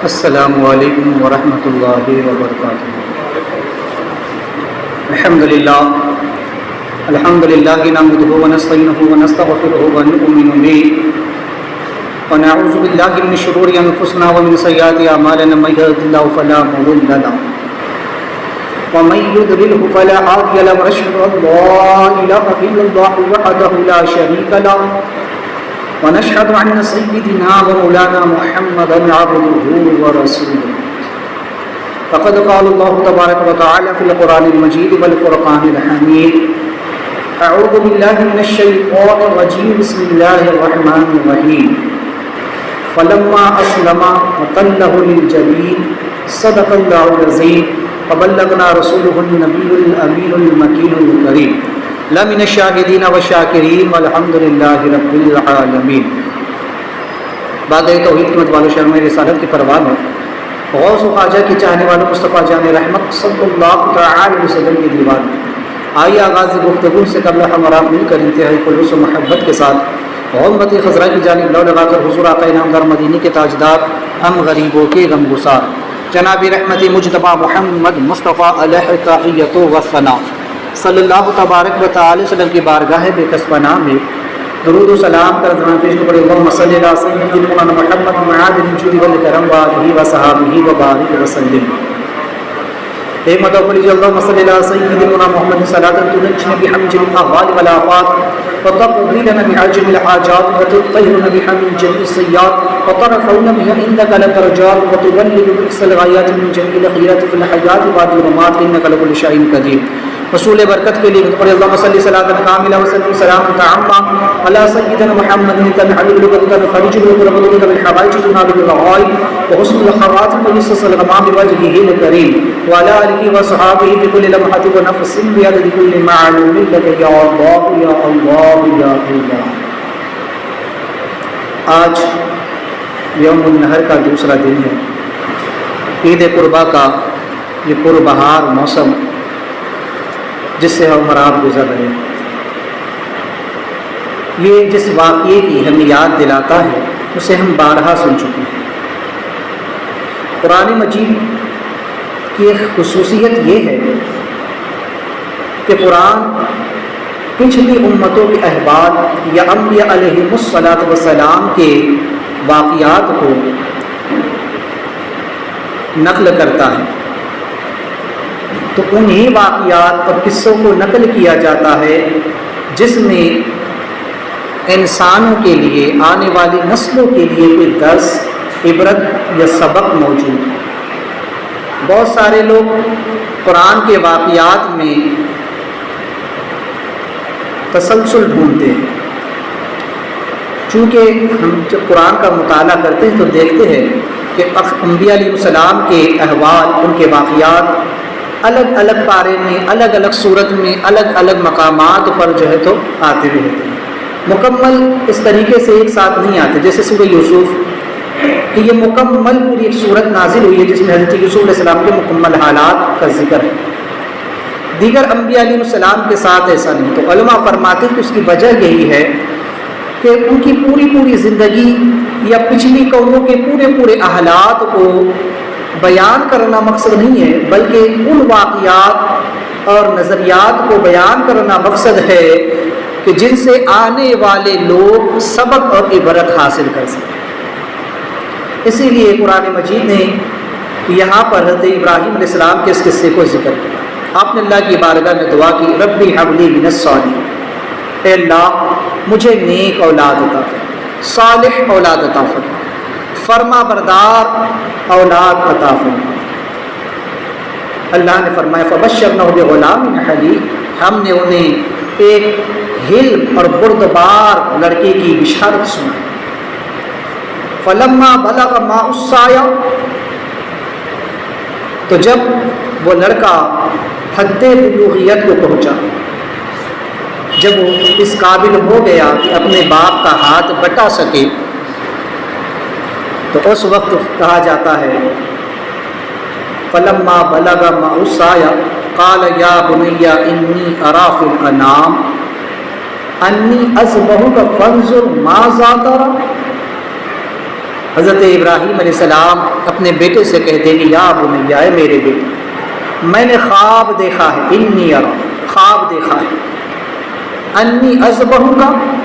السلام علیکم ورحمۃ اللہ وبرکاتہ۔ الحمد للہ نحمده ونستعینه ونستغفره ونؤمن به ونعوذ باللہ من شرور انفسنا ومن سیئات اعمالنا من يهده الله فلا مضل له ومن يضلل فلا هادي له ونشهد ان لا اله الا الله وحده لا شريك له ونشهد أن سيدنا ومولانا محمدا عبده ورسوله فقد قال الله تبارك وتعالى في القرآن المجيد والفرقان الحميد أعوذ بالله من الشيطان الرجيم بسم الله الرحمن الرحيم فلما أسلم وتله للجبين صدق الله العظيم وبلغنا رسوله النبي الأمين المكين الكريم لمن الشاهدین والشاکرین والحمد للہ رب العالمین۔ بعد توحید کی مت والو شہر میں رسالت کی پروان ہو، غوث و خواجہ کی چاہنے والوں مصطفیٰ جان رحمت صلی اللہ تعالی علیہ وسلم کی دیوان۔ آئیے آغاز گفتگو سے قبل ہم اور آپ مل کر انتہائی خلوص و محبت کے ساتھ امت خضرا کی جانب لو لگا کر حضور آقا انعامدار مدینی کے تاجدار، ہم غریبوں کے غمگسار جناب رحمت مجتبی محمد مصطفیٰ علیہ تحیت و ثنا صلی اللہ تبارک و تعالی وسلم کی بارگاہ بے کسب نام میں درود و سلام کر دران پیش کرے اللہم صلی علی سیدنا محمد معادن جود والکرم وآلہ وصحابہ وبارک وسلم۔ ایک مرتبہ پڑھی اللہم صلی علی سیدنا محمد صلاۃ تنجینا بحمد الاغوال والآفات وتقضی لنا بعجل الحاجات وتطهرنا بها من جميع السیئات وترفعنا بها عندك الدرجات وتبلغ بأقصى الغایات من جميع الخیرات في الحیات بعد الممات انك على كل شیء قدیر۔ رسول برکت کے لیے پڑھیں اللہم صلی صلاۃ کاملہ وسلم سلام تعاما علی سیدنا محمد تنحل لغتنا فرج لغتنا بالحوائج تنال بالغائب وحسن الخواتم ويسس الغمام بوجهه الكريم وعلى آله وصحابه بكل لمحة ونفس بعدد كل معلوم لك یا اللہ یا اللہ یا اللہ۔ آج یوم النحر کا دوسرا دن ہے، عید قربا کا یہ پربہار موسم جس سے ہم اور آپ گزر رہے ہیں، یہ جس واقعے کی ہمیں یاد دلاتا ہے اسے ہم بارہا سن چکے ہیں۔ قرآن مجید کی ایک خصوصیت یہ ہے کہ قرآن پچھلی امتوں کے احبار یا انبیاء علیہم الصلاۃ والسلام کے واقعات کو نقل کرتا ہے، تو انہی واقعات اور قصوں کو نقل کیا جاتا ہے جس میں انسانوں کے لیے، آنے والی نسلوں کے لیے کوئی درس، عبرت یا سبق موجود ہے۔ بہت سارے لوگ قرآن کے واقعات میں تسلسل ڈھونڈتے ہیں، چونکہ ہم جب قرآن کا مطالعہ کرتے ہیں تو دیکھتے ہیں کہ انبیاء علیہ السلام کے احوال، ان کے واقعات الگ الگ پارے میں، الگ الگ صورت میں، الگ الگ مقامات پر جو ہے تو آتے ہوئے رہتے ہیں، مکمل اس طریقے سے ایک ساتھ نہیں آتے۔ جیسے سورہ یوسف کہ یہ مکمل پوری ایک صورت نازل ہوئی ہے جس میں حضرت یوسف علیہ السلام کے مکمل حالات کا ذکر ہے، دیگر انبیاء علیہ السلام کے ساتھ ایسا نہیں۔ تو علماء فرماتے ہیں کہ اس کی وجہ یہی ہے کہ ان کی پوری زندگی یا پچھلی قوموں کے پورے حالات کو بیان کرنا مقصد نہیں ہے، بلکہ ان واقعات اور نظریات کو بیان کرنا مقصد ہے کہ جن سے آنے والے لوگ سبق اور عبرت حاصل کر سکیں۔ اسی لیے قرآن مجید نے یہاں پر حضرت ابراہیم علیہ السلام کے اس قصے کو ذکر کیا۔ آپ نے اللہ کی بارگاہ میں دعا کی ربی حب لی من الصالحین، اے اللہ مجھے نیک اولاد عطا فرما، صالح اولاد عطا فرما، فرما بردار اولاد عطا فرما۔ اللہ نے فرمایا فبشرناہ بغلام حلیم، ہم نے انہیں ایک حلم اور بردبار لڑکے کی بشارت سنائی۔ فلما بلغ معه السعی، تو جب وہ لڑکا حد بلوغیت کو پہنچا، جب وہ اس قابل ہو گیا کہ اپنے باپ کا ہاتھ بٹا سکے، تو اس وقت کہا جاتا ہے فلما بلغ معه السعی قال یا بنی انی اری فی الانام انی اذبحک فانظر ماذا تری، حضرت ابراہیم علیہ السلام اپنے بیٹے سے کہتے ہیں کہ یا بنیا، اے میرے بیٹے، میں نے خواب دیکھا ہے، انی ارا، خواب دیکھا ہے، انی اذبحک،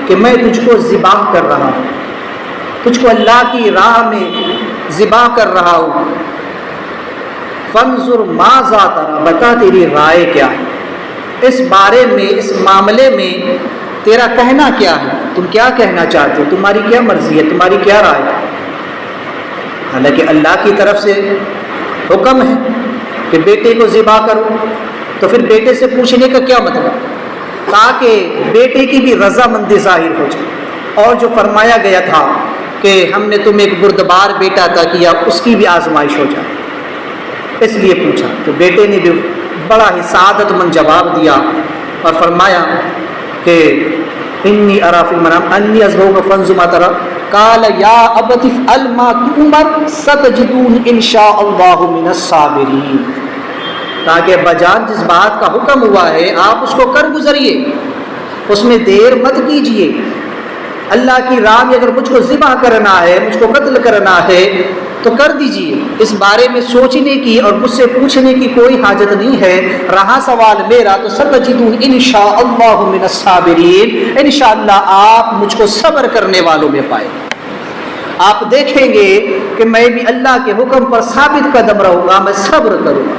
کہ میں تجھ کو ذبح کر رہا ہوں، تجھ کو اللہ کی راہ میں ذبح کر رہا ہوں، فانظر ماذا تری، بتا تیری رائے کیا ہے اس بارے میں، اس معاملے میں تیرا کہنا کیا ہے، تم کیا کہنا چاہتے ہو، تمہاری کیا مرضی ہے، تمہاری کیا رائے ہے۔ حالانکہ اللہ کی طرف سے حکم ہے کہ بیٹے کو ذبح کرو، تو پھر بیٹے سے پوچھنے کا کیا مطلب، تاکہ بیٹے کی بھی رضامندی ظاہر ہو جائے، اور جو فرمایا گیا تھا کہ ہم نے تمہیں ایک بردبار بیٹا عطا کیا، اس کی بھی آزمائش ہو جائے، اس لیے پوچھا۔ تو بیٹے نے بھی بڑا ہی سعادت مند جواب دیا اور فرمایا کہ انی ارا فی المنام انی اذبحک فانظر ما تری، قال یا ابت افعل ما تؤمر ستجدون ان شاء اللہ من الصابرین، تاکہ بجان جس بات کا حکم ہوا ہے آپ اس کو کر گزریے، اس میں دیر مت کیجیے۔ اللہ کی راہ میں اگر مجھ کو ذبح کرنا ہے، مجھ کو قتل کرنا ہے تو کر دیجیے، اس بارے میں سوچنے کی اور مجھ سے پوچھنے کی کوئی حاجت نہیں ہے۔ رہا سوال میرا تو ستجدون انشاء اللہ من الصابرین، انشاءاللہ آپ مجھ کو صبر کرنے والوں میں پائیں، آپ دیکھیں گے کہ میں بھی اللہ کے حکم پر ثابت قدم رہوں گا، میں صبر کروں گا۔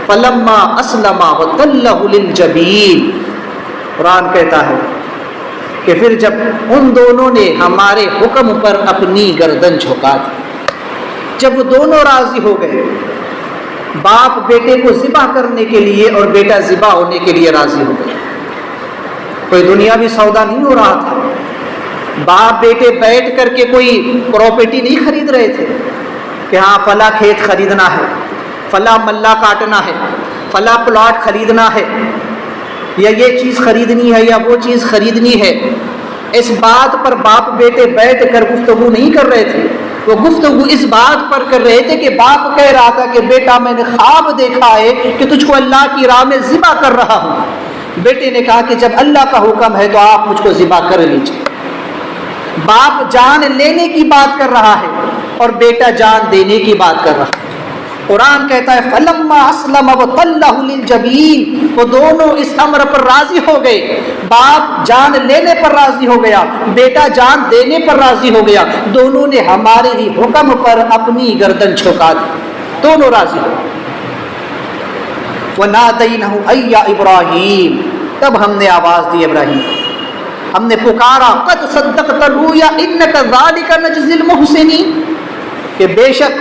فلما اسلما وتلہ للجبین، قرآن کہتا ہے کہ پھر جب ان دونوں نے ہمارے حکم پر اپنی گردن جھکا دی، جب وہ دونوں راضی ہو گئے، باپ بیٹے کو ذبح کرنے کے لیے اور بیٹا ذبح ہونے کے لیے راضی ہو گئے، کوئی دنیاوی سودا نہیں ہو رہا تھا، باپ بیٹے بیٹھ کر کے کوئی پراپرٹی نہیں خرید رہے تھے کہ ہاں فلاں کھیت خریدنا ہے، فلاں ملہ کاٹنا ہے، فلاں پلاٹ خریدنا ہے، یا یہ چیز خریدنی ہے یا وہ چیز خریدنی ہے۔ اس بات پر باپ بیٹے بیٹھ کر گفتگو نہیں کر رہے تھے، وہ گفتگو اس بات پر کر رہے تھے کہ باپ کہہ رہا تھا کہ بیٹا میں نے خواب دیکھا ہے کہ تجھ کو اللہ کی راہ میں ذبح کر رہا ہوں۔ بیٹے نے کہا کہ جب اللہ کا حکم ہے تو آپ مجھ کو ذبح کر لیجیے۔ باپ جان لینے کی بات کر رہا ہے اور بیٹا جان دینے کی بات کر رہا ہے۔ قرآن کہتا ہے فلما اسلم وتلہ للجبین، وہ دونوں اس امر پر راضی ہو گئے، باپ جان لینے پر راضی ہو گیا، بیٹا جان دینے پر راضی ہو گیا، دونوں نے ہمارے ہی حکم پر اپنی گردن جھکا دی، دونوں راضی ہو گئے۔ وَنَادَيْنَهُ أَيْ يَا ابراہیم، تب ہم نے آواز دی ابراہیم، ہم نے پکارا قد صدقت الرؤیا انک ذلک نجزی المحسنین، کہ بے شک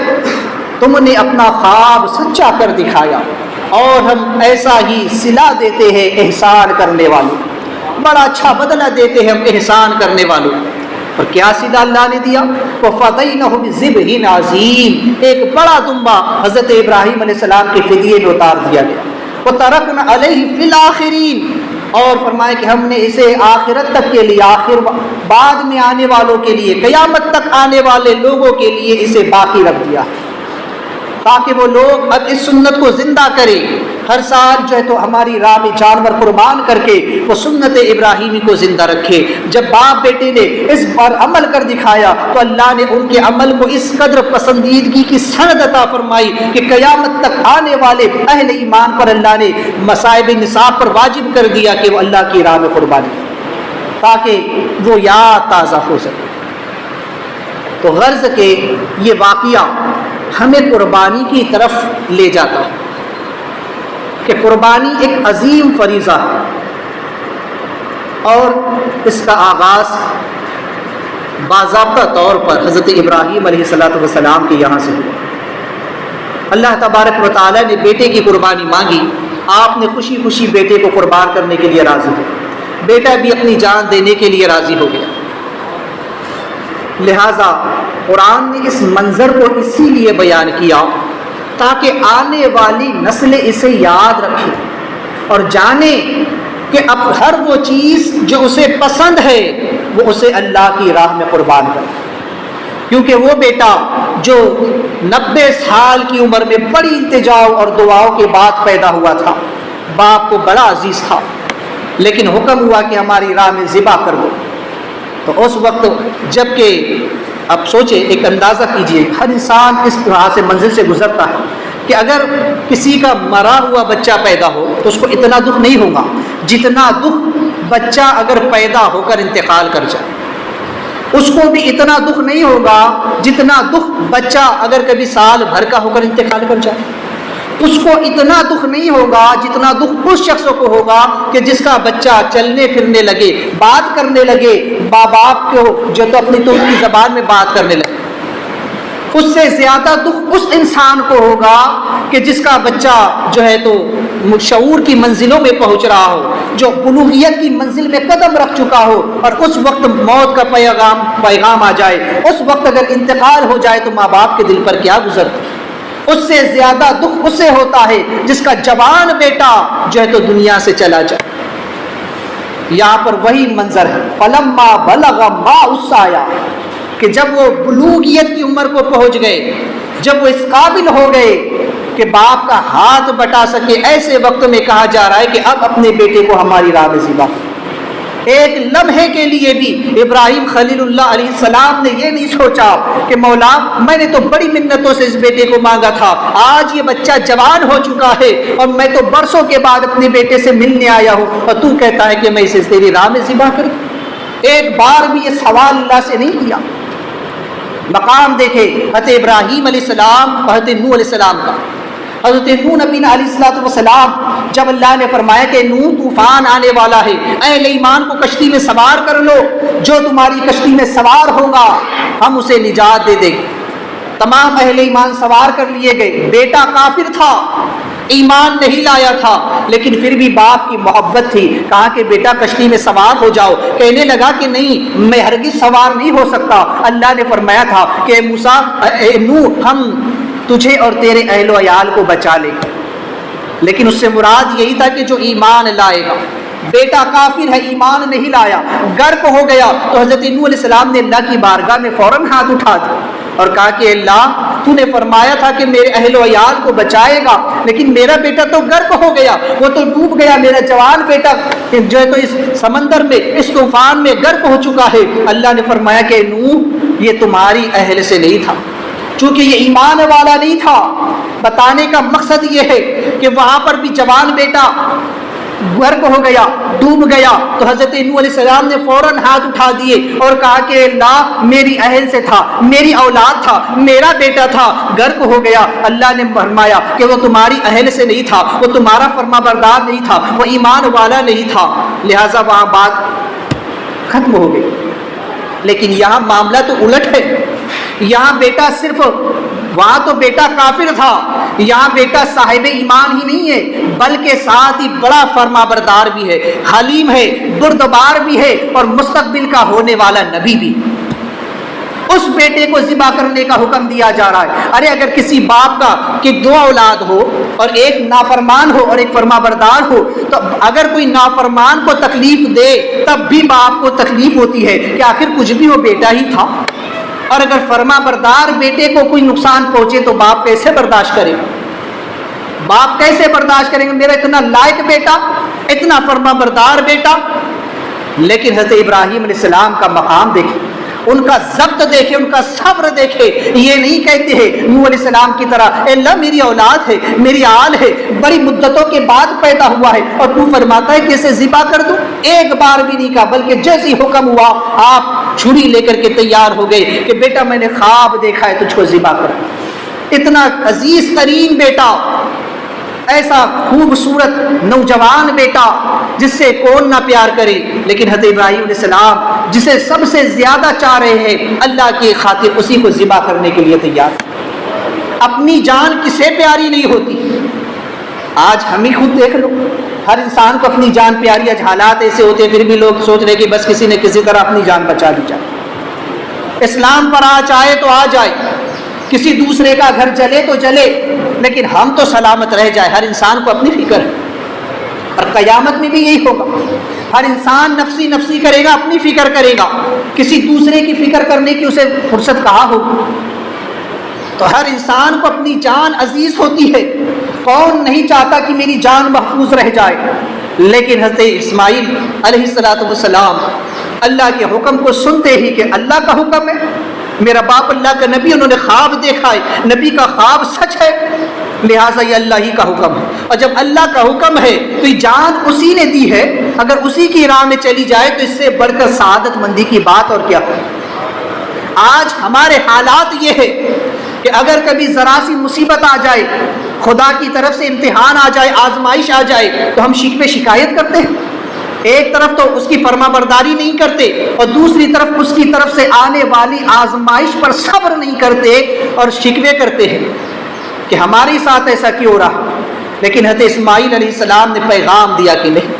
تم نے اپنا خواب سچا کر دکھایا اور ہم ایسا ہی صلہ دیتے ہیں احسان کرنے والوں، بڑا اچھا بدلہ دیتے ہیں ہم احسان کرنے والوں۔ اور کیا صلہ اللہ نے دیا؟ وَفَدَيْنَهُ بِذِبْحٍ عَظِيمٍ، ایک بڑا دمبا حضرت ابراہیم علیہ السلام کے فدیے میں اتار دیا گیا۔ وَتَرَكْنَا عَلَيْهِ فِي الْآخِرِينَ، اور فرمایا کہ ہم نے اسے آخرت تک کے لیے، آخر بعد میں آنے والوں کے لیے، قیامت تک آنے والے لوگوں کے لیے اسے باقی رکھ دیا، تاکہ وہ لوگ اب اس سنت کو زندہ کریں۔ ہر سال جو ہے تو ہماری راہ میں جانور قربان کر کے وہ سنت ابراہیمی کو زندہ رکھے۔ جب باپ بیٹے نے اس پر عمل کر دکھایا تو اللہ نے ان کے عمل کو اس قدر پسندیدگی کی سند عطا فرمائی کہ قیامت تک آنے والے اہل ایمان پر اللہ نے مصائب نصاب پر واجب کر دیا کہ وہ اللہ کی راہ میں قربانی کریں، تاکہ وہ یاد تازہ ہو سکے۔ تو غرض کہ یہ واقعہ ہمیں قربانی کی طرف لے جاتا ہے کہ قربانی ایک عظیم فریضہ ہے، اور اس کا آغاز باضابطہ طور پر حضرت ابراہیم علیہ السلام کے یہاں سے ہوا۔ اللہ تبارک و تعالیٰ نے بیٹے کی قربانی مانگی، آپ نے خوشی خوشی بیٹے کو قربان کرنے کے لیے راضی ہو، بیٹا بھی اپنی جان دینے کے لیے راضی ہو گیا۔ لہٰذا قرآن نے اس منظر کو اسی لیے بیان کیا تاکہ آنے والی نسل اسے یاد رکھے اور جانے کہ اب ہر وہ چیز جو اسے پسند ہے وہ اسے اللہ کی راہ میں قربان کرے، کیونکہ وہ بیٹا جو 90 سال کی عمر میں بڑی التجاء اور دعاؤں کے بعد پیدا ہوا تھا، باپ کو بڑا عزیز تھا، لیکن حکم ہوا کہ ہماری راہ میں ذبح کر دو، تو اس وقت جب کہ اب سوچیں، ایک اندازہ کیجئے، ہر انسان اس طرح سے منزل سے گزرتا ہے کہ اگر کسی کا مرا ہوا بچہ پیدا ہو تو اس کو اتنا دکھ نہیں ہوگا جتنا دکھ بچہ اگر پیدا ہو کر انتقال کر جائے. اس کو بھی اتنا دکھ نہیں ہوگا جتنا دکھ بچہ اگر کبھی سال بھر کا ہو کر انتقال کر جائے. اس کو اتنا دکھ نہیں ہوگا جتنا دکھ اس شخص کو ہوگا کہ جس کا بچہ چلنے پھرنے لگے، بات کرنے لگے، ماں باپ کو جو تو اپنی ترکی زبان میں بات کرنے لگے. اس سے زیادہ دکھ اس انسان کو ہوگا کہ جس کا بچہ جو ہے تو شعور کی منزلوں میں پہنچ رہا ہو، جو بلوغیت کی منزل میں قدم رکھ چکا ہو، اور اس وقت موت کا پیغام آ جائے، اس وقت اگر انتقال ہو جائے تو ماں باپ کے دل پر کیا گزرتا. اس سے زیادہ دکھ اس سے ہوتا ہے جس کا جوان بیٹا جو ہے تو دنیا سے چلا جائے. یہاں پر وہی منظر ہے، فلما بلغ معه السعی، کہ جب وہ بلوغیت کی عمر کو پہنچ گئے، جب وہ اس قابل ہو گئے کہ باپ کا ہاتھ بٹا سکے، ایسے وقت میں کہا جا رہا ہے کہ اب اپنے بیٹے کو ہماری راہ میں ذبح. ایک لمحے کے لیے بھی ابراہیم خلیل اللہ علیہ السلام نے یہ نہیں سوچا کہ مولا میں نے تو بڑی منتوں سے اس بیٹے کو مانگا تھا، آج یہ بچہ جوان ہو چکا ہے اور میں تو برسوں کے بعد اپنے بیٹے سے ملنے آیا ہوں اور تو کہتا ہے کہ میں اسے تیری راہ میں ذبح کروں. ایک بار بھی یہ سوال اللہ سے نہیں کیا. مقام دیکھے حضرت ابراہیم علیہ السلام اور حضرت نوح علیہ السلام کا. حضرت نوح نبی علیہ السلام جب اللہ نے فرمایا کہ نوح طوفان آنے والا ہے، اہل ایمان کو کشتی میں سوار کر لو، جو تمہاری کشتی میں سوار ہوگا ہم اسے نجات دے دیں گے. تمام اہل ایمان سوار کر لیے گئے. بیٹا کافر تھا، ایمان نہیں لایا تھا، لیکن پھر بھی باپ کی محبت تھی، کہا کہ بیٹا کشتی میں سوار ہو جاؤ. کہنے لگا کہ نہیں، میں ہرگز سوار نہیں ہو سکتا. اللہ نے فرمایا تھا کہ موسیٰ، نوح، ہم تجھے اور تیرے اہل و عیال کو بچا لے گا. لیکن اس سے مراد یہی تھا کہ جو ایمان لائے گا. بیٹا کافر ہے، ایمان نہیں لایا، غرق ہو گیا. تو حضرت نوح علیہ السلام نے اللہ کی بارگاہ میں فوراً ہاتھ اٹھا دیا اور کہا کہ اللہ تو نے فرمایا تھا کہ میرے اہل و عیال کو بچائے گا، لیکن میرا بیٹا تو غرق ہو گیا، وہ تو ڈوب گیا. میرا جوان بیٹا جو ہے تو اس سمندر میں، اس طوفان میں غرق ہو چکا ہے. اللہ نے فرمایا کہ نوح یہ تمہاری اہل سے نہیں تھا، چونکہ یہ ایمان والا نہیں تھا. بتانے کا مقصد یہ ہے کہ وہاں پر بھی جوان بیٹا غرق ہو گیا، ڈوب گیا. تو حضرت نوح علیہ السلام نے فوراً ہاتھ اٹھا دیے اور کہا کہ اللہ میری اہل سے تھا، میری اولاد تھا، میرا بیٹا تھا، غرق ہو گیا. اللہ نے فرمایا کہ وہ تمہاری اہل سے نہیں تھا، وہ تمہارا فرما بردار نہیں تھا، وہ ایمان والا نہیں تھا، لہٰذا وہاں بات ختم ہو گئی. لیکن یہاں معاملہ تو الٹ ہے. یہاں بیٹا صرف، وہاں تو بیٹا کافر تھا، یہاں بیٹا صاحب ایمان ہی نہیں ہے بلکہ ساتھ ہی بڑا فرما بردار بھی ہے، حلیم ہے، بردبار بھی ہے اور مستقبل کا ہونے والا نبی بھی. اس بیٹے کو ذبح کرنے کا حکم دیا جا رہا ہے. ارے اگر کسی باپ کا کہ دو اولاد ہو اور ایک نافرمان ہو اور ایک فرما بردار ہو، تو اگر کوئی نافرمان کو تکلیف دے تب بھی باپ کو تکلیف ہوتی ہے کہ آخر کچھ بھی وہ بیٹا ہی تھا. اور اگر فرما بردار بیٹے کو کوئی نقصان پہنچے تو باپ کیسے برداشت کرے گا؟ باپ کیسے برداشت کریں گے؟ میرا اتنا لائق بیٹا، اتنا فرما بردار بیٹا. لیکن حضرت ابراہیم علیہ السلام کا مقام دیکھیں، ان کا ضبط دیکھے، ان کا صبر دیکھے. یہ نہیں کہتے ہیں نوح علیہ السلام کی طرح اے اللہ میری اولاد ہے، میری آل ہے، بڑی مدتوں کے بعد پیدا ہوا ہے اور تو فرماتا ہے کہ اسے ذبح کر دو. ایک بار بھی نہیں کہا، بلکہ جیسی حکم ہوا آپ چھری لے کر کے تیار ہو گئے کہ بیٹا میں نے خواب دیکھا ہے تجھ کو ذبح کر. اتنا عزیز ترین بیٹا، ایسا خوبصورت نوجوان بیٹا جس سے کون نہ پیار کرے. لیکن حضرت ابراہیم علیہ السلام جسے سب سے زیادہ چاہ رہے ہیں، اللہ کی خاطر اسی کو ذبح کرنے کے لیے تیار. اپنی جان کسے پیاری نہیں ہوتی؟ آج ہم ہی خود دیکھ لو، ہر انسان کو اپنی جان پیاری. آج حالات ایسے ہوتے ہیں پھر بھی لوگ سوچ رہے کہ بس کسی نے کسی طرح اپنی جان بچا دی جائے. اسلام پر آ چاہے تو آ جائے، کسی دوسرے کا گھر جلے تو جلے، لیکن ہم تو سلامت رہ جائے. ہر انسان کو اپنی فکر ہے اور قیامت میں بھی یہی ہوگا. ہر انسان نفسی نفسی کرے گا، اپنی فکر کرے گا. کسی دوسرے کی فکر کرنے کی اسے فرصت کہاں ہوگی؟ تو ہر انسان کو اپنی جان عزیز ہوتی ہے. کون نہیں چاہتا کہ میری جان محفوظ رہ جائے؟ لیکن حضرت اسماعیل علیہ السلام اللہ کے حکم کو سنتے ہی کہ اللہ کا حکم ہے، میرا باپ اللہ کا نبی، انہوں نے خواب دیکھا ہے، نبی کا خواب سچ ہے، لہٰذا یہ اللہ ہی کا حکم ہے، اور جب اللہ کا حکم ہے تو یہ جان اسی نے دی ہے، اگر اسی کی راہ میں چلی جائے تو اس سے بڑھ کر سعادت مندی کی بات اور کیا ہے۔ آج ہمارے حالات یہ ہے کہ اگر کبھی ذرا سی مصیبت آ جائے، خدا کی طرف سے امتحان آ جائے، آزمائش آ جائے، تو ہم شکوے شکایت کرتے ہیں، ایک طرف تو اس کی فرما برداری نہیں کرتے اور دوسری طرف اس کی طرف سے آنے والی آزمائش پر صبر نہیں کرتے اور شکوے کرتے ہیں کہ ہمارے ساتھ ایسا کیوں ہو رہا۔ لیکن حضرت اسماعیل علیہ السلام نے پیغام دیا کہ نہیں،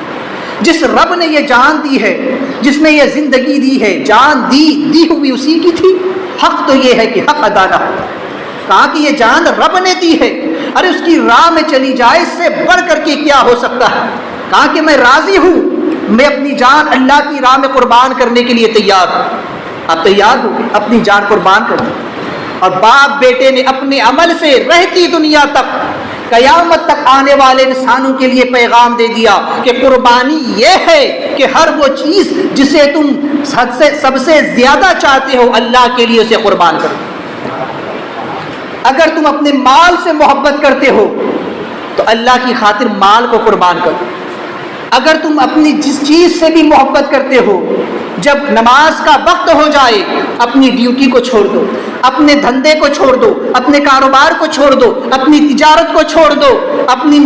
جس رب نے یہ جان دی ہے، جس نے یہ زندگی دی ہے، جان دی ہوئی اسی کی تھی، حق تو یہ ہے کہ حق ادا نہ ہو۔ کہا کہ یہ جان رب نے دی ہے، ارے اس کی راہ میں چلی جائے، اس سے بڑھ کر کے کیا ہو سکتا ہے۔ کہا کہ میں راضی ہوں، میں اپنی جان اللہ کی راہ میں قربان کرنے کے لیے تیار ہوں۔ آپ تیار ہو اپنی جان قربان کر دیں؟ اور باپ بیٹے نے اپنے عمل سے رہتی دنیا تک، قیامت تک آنے والے انسانوں کے لیے پیغام دے دیا کہ قربانی یہ ہے کہ ہر وہ چیز جسے تم سب سے زیادہ چاہتے ہو اللہ کے لیے اسے قربان کرو۔ اگر تم اپنے مال سے محبت کرتے ہو تو اللہ کی خاطر مال کو قربان کرو۔ اگر تم اپنی جس چیز سے بھی محبت کرتے ہو، جب نماز کا وقت ہو جائے اپنی ڈیوٹی کو چھوڑ دو، اپنے دھندے کو چھوڑ دو، اپنے کاروبار کو چھوڑ دو، اپنی تجارت کو چھوڑ دو، اپنی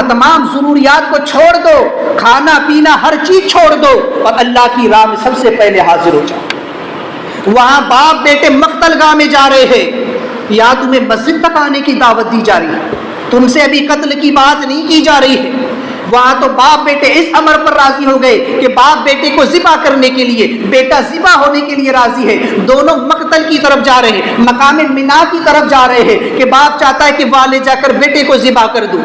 تمام ضروریات کو چھوڑ دو، کھانا پینا ہر چیز چھوڑ دو اور اللہ کی راہ میں سب سے پہلے حاضر ہو جاؤ۔ وہاں باپ بیٹے مقتل گاہ میں جا رہے ہیں، یا تمہیں مسجد تک آنے کی دعوت دی جا رہی ہے، تم سے ابھی قتل کی بات نہیں کی جا رہی ہے۔ وہاں تو باپ بیٹے اس امر پر راضی ہو گئے کہ باپ بیٹے کو ذبح کرنے کے لیے، بیٹا ذبح ہونے کے لیے راضی ہے، دونوں مقتل کی طرف جا رہے ہیں، مقام منا کی طرف جا رہے ہیں کہ باپ چاہتا ہے کہ والد جا کر بیٹے کو ذبح کر دوں۔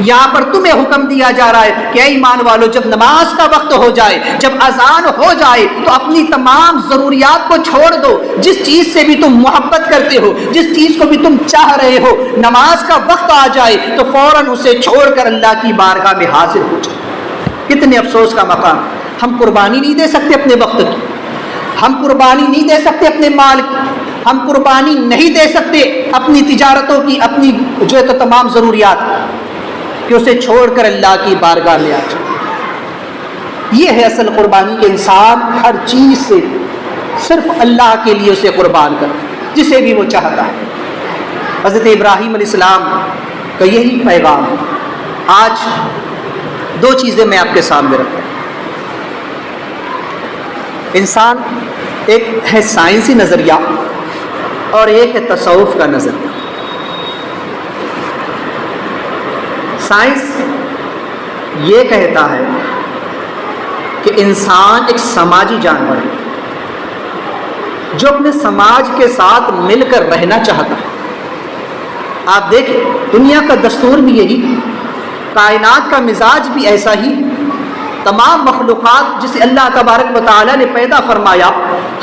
یہاں پر تمہیں حکم دیا جا رہا ہے کہ اے ایمان والو، جب نماز کا وقت ہو جائے، جب اذان ہو جائے تو اپنی تمام ضروریات کو چھوڑ دو، جس چیز سے بھی تم محبت کرتے ہو، جس چیز کو بھی تم چاہ رہے ہو، نماز کا وقت آ جائے تو فوراً اسے چھوڑ کر اللہ کی بارگاہ میں حاضر ہو جائے۔ کتنے افسوس کا مقام، ہم قربانی نہیں دے سکتے اپنے وقت کی، ہم قربانی نہیں دے سکتے اپنے مال کی، ہم قربانی نہیں دے سکتے اپنی تجارتوں کی، اپنی جو ہے تو تمام ضروریات کہ اسے چھوڑ کر اللہ کی بارگاہ میں آ جائے۔ یہ ہے اصل قربانی کہ انسان ہر چیز سے صرف اللہ کے لیے اسے قربان کرے، جسے بھی وہ چاہتا ہے۔ حضرت ابراہیم علیہ السلام کا یہی پیغام ہے۔ آج دو چیزیں میں آپ کے سامنے رکھتا ہوں۔ انسان ایک ہے سائنسی نظریہ اور ایک ہے تصوف کا نظریہ۔ سائنس یہ کہتا ہے کہ انسان ایک سماجی جانور ہے جو اپنے سماج کے ساتھ مل کر رہنا چاہتا ہے۔ آپ دیکھیں دنیا کا دستور بھی یہی، کائنات کا مزاج بھی ایسا ہی، تمام مخلوقات جسے اللہ تبارک و تعالیٰ نے پیدا فرمایا،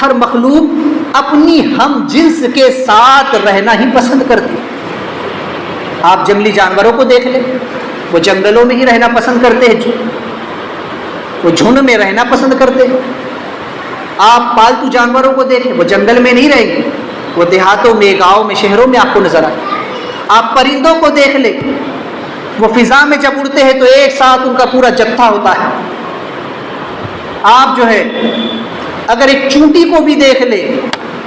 ہر مخلوق اپنی ہم جنس کے ساتھ رہنا ہی پسند کرتی ہے۔ آپ جنگلی جانوروں کو دیکھ لیں، وہ جنگلوں میں ہی رہنا پسند کرتے ہیں، وہ جھنڈ میں رہنا پسند کرتے ہیں۔ آپ پالتو جانوروں کو دیکھیں، وہ جنگل میں نہیں رہیں گے، وہ دیہاتوں میں، گاؤں میں، شہروں میں آپ کو نظر آئے۔ آپ پرندوں کو دیکھ لیں، وہ فضا میں جب اڑتے ہیں تو ایک ساتھ ان کا پورا جتھا ہوتا ہے۔ آپ جو ہے اگر ایک چونٹی کو بھی دیکھ لیں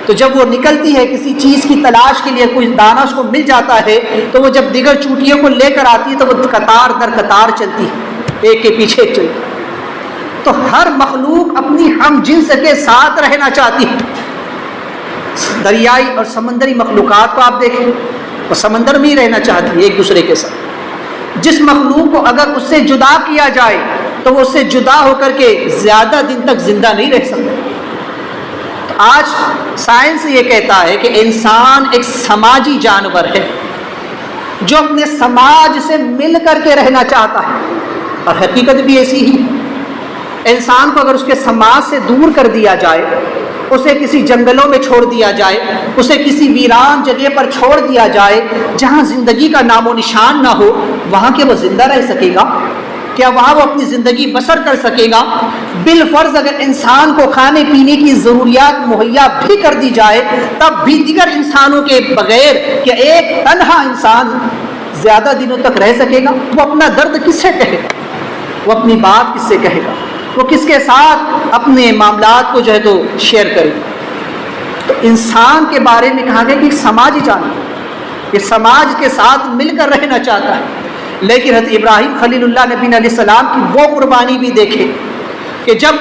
تو جب وہ نکلتی ہے کسی چیز کی تلاش کے لیے، کوئی دانہ اس کو مل جاتا ہے تو وہ جب دیگر چونٹیوں کو لے کر آتی ہے تو وہ قطار در قطار چلتی ہے، ایک کے پیچھے ایک چلتی ہے۔ تو ہر مخلوق اپنی ہم جنس کے ساتھ رہنا چاہتی ہے۔ دریائی اور سمندری مخلوقات کو آپ دیکھیں، وہ سمندر میں ہی رہنا چاہتی ہے ایک دوسرے کے ساتھ۔ جس مخلوق کو اگر اس سے جدا کیا جائے تو وہ اس سے جدا ہو کر کے زیادہ دن تک زندہ نہیں رہ سکتا۔ آج سائنس یہ کہتا ہے کہ انسان ایک سماجی جانور ہے جو اپنے سماج سے مل کر کے رہنا چاہتا ہے، اور حقیقت بھی ایسی ہی۔ انسان کو اگر اس کے سماج سے دور کر دیا جائے، اسے کسی جنگلوں میں چھوڑ دیا جائے، اسے کسی ویران جگہ پر چھوڑ دیا جائے جہاں زندگی کا نام و نشان نہ ہو، وہاں کہ وہ زندہ رہ سکے گا؟ کیا وہاں وہ اپنی زندگی بسر کر سکے گا؟ بالفرض اگر انسان کو کھانے پینے کی ضروریات مہیا بھی کر دی جائے تب بھی دیگر انسانوں کے بغیر کہ ایک تنہا انسان زیادہ دنوں تک رہ سکے گا؟ وہ اپنا درد کس سے کہے گا؟ وہ اپنی بات کس سے کہے گا؟ وہ کس کے ساتھ اپنے معاملات کو جو ہے تو شیئر کرے گا؟ تو انسان کے بارے میں کہا گیا کہ سماجی جانور، یہ سماج کے ساتھ مل کر رہنا چاہتا ہے۔ لیکن حضرت ابراہیم خلیل اللہ نبی علیہ السلام کی وہ قربانی بھی دیکھے کہ جب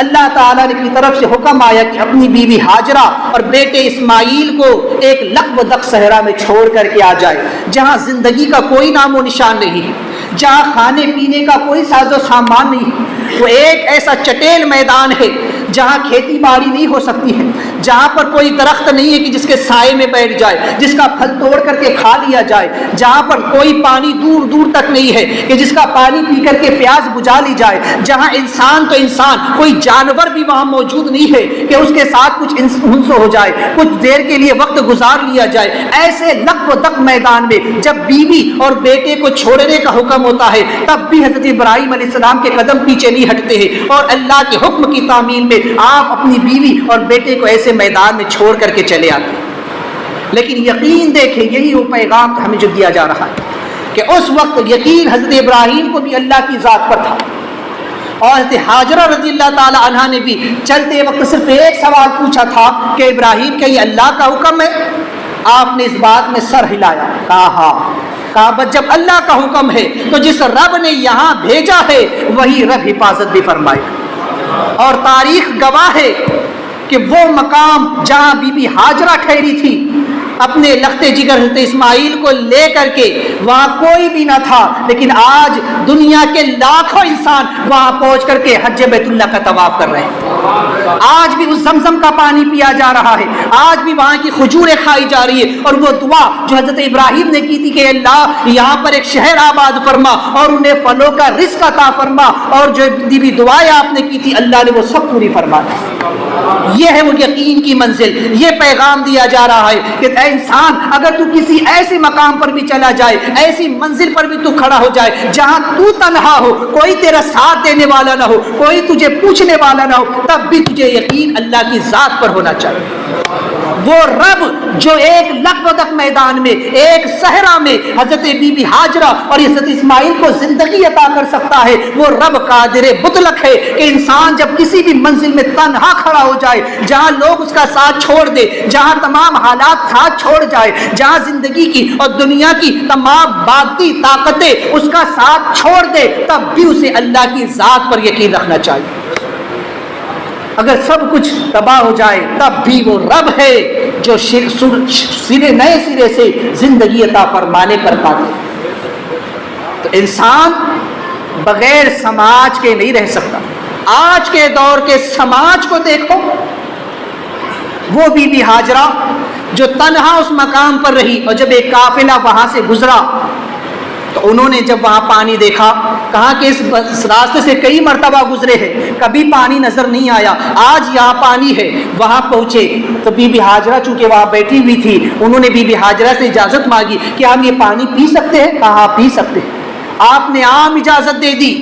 اللہ تعالیٰ نے کی طرف سے حکم آیا کہ اپنی بیوی ہاجرہ اور بیٹے اسماعیل کو ایک لق و دق صحرا میں چھوڑ کر کے آ جائے، جہاں زندگی کا کوئی نام و نشان نہیں ہے، جہاں کھانے پینے کا کوئی ساز و سامان نہیں ہے، وہ ایک ایسا چٹیل میدان ہے جہاں کھیتی باڑی نہیں ہو سکتی ہے، جہاں پر کوئی درخت نہیں ہے کہ جس کے سائے میں بیٹھ جائے، جس کا پھل توڑ کر کے کھا لیا جائے، جہاں پر کوئی پانی دور دور تک نہیں ہے کہ جس کا پانی پی کر کے پیاس بجھا لی جائے، جہاں انسان تو انسان کوئی جانور بھی وہاں موجود نہیں ہے کہ اس کے ساتھ کچھ انس ہو جائے، کچھ دیر کے لیے وقت گزار لیا جائے، ایسے لق و دق میدان میں جب بیوی اور بیٹے کو چھوڑنے کا حکم ہوتا ہے تب بھی حضرت ابراہیم علیہ السلام کے قدم پیچھے نہیں ہٹتے ہیں اور اللہ کے حکم کی تعمیل میں آپ اپنی بیوی اور بیٹے کو ایسے میدان میں چھوڑ کر کے چلے آتے ہیں۔ لیکن یقین دیکھیں، یہی وہ پیغام ہمیں جو دیا جا رہا ہے کہ اس وقت یقین حضرت ابراہیم کو بھی اللہ کی ذات پر تھا، اور حضرت ہاجرہ رضی اللہ تعالی عنہا نے بھی چلتے وقت صرف ایک سوال پوچھا تھا کہ ابراہیم کیا یہ اللہ کا حکم ہے؟ آپ نے اس بات میں سر ہلایا، کہا ہاں۔ کہا بس جب اللہ کا حکم ہے تو جس رب نے یہاں بھیجا ہے وہی رب حفاظت بھی فرمائے گا، اور تاریخ گواہ ہے کہ وہ مقام جہاں بی بی ہاجرہ ٹھہری تھی اپنے لخت جگر حضرت اسماعیل کو لے کر کے، وہاں کوئی بھی نہ تھا، لیکن آج دنیا کے لاکھوں انسان وہاں پہنچ کر کے حج بیت اللہ کا طواف کر رہے ہیں۔ آج بھی اس زمزم کا پانی پیا جا رہا ہے، آج بھی وہاں کی کھجوریں کھائی جا رہی ہے، اور وہ دعا جو حضرت ابراہیم نے کی تھی کہ اللہ یہاں پر ایک شہر آباد فرما اور انہیں پھلوں کا رزق عطا فرما، اور جو بھی دعائیں آپ نے کی تھی اللہ نے وہ سب پوری فرما دی۔ یہ ہے وہ یقین کی منزل۔ یہ پیغام دیا جا رہا ہے کہ اے انسان، اگر تو کسی ایسے مقام پر بھی چلا جائے، ایسی منزل پر بھی تو کھڑا ہو جائے جہاں تو تنہا ہو، کوئی تیرا ساتھ دینے والا نہ ہو، کوئی تجھے پوچھنے والا نہ ہو، تب بھی تجھے یقین اللہ کی ذات پر ہونا چاہیے۔ وہ رب جو ایک لق و دق میدان میں، ایک صحرا میں حضرت بی بی ہاجرہ اور حضرت اسماعیل کو زندگی عطا کر سکتا ہے، وہ رب قادر مطلق ہے کہ انسان جب کسی بھی منزل میں تنہا کھڑا ہو جائے، جہاں لوگ اس کا ساتھ چھوڑ دے، جہاں تمام حالات ساتھ چھوڑ جائے، جہاں زندگی کی اور دنیا کی تمام باقی طاقتیں اس کا ساتھ چھوڑ دے، تب بھی اسے اللہ کی ذات پر یقین رکھنا چاہیے۔ اگر سب کچھ تباہ ہو جائے تب بھی وہ رب ہے جو نئے سرے سے زندگی عطا فرمانے پر قادر ہے۔ تو انسان بغیر سماج کے نہیں رہ سکتا۔ آج کے دور کے سماج کو دیکھو، وہ بی بی ہاجرہ جو تنہا اس مقام پر رہی، اور جب ایک قافلہ وہاں سے گزرا تو انہوں نے جب وہاں پانی دیکھا، کہا کہ اس راستے سے کئی مرتبہ گزرے ہیں، کبھی پانی نظر نہیں آیا، آج یہاں پانی ہے۔ وہاں پہنچے تو بی بی ہاجرہ چونکہ وہاں بیٹھی ہوئی تھی، انہوں نے بی بی ہاجرہ سے اجازت مانگی کہ ہم یہ پانی پی سکتے ہیں؟ کہا پی سکتے ہیں۔ آپ نے عام اجازت دے دی،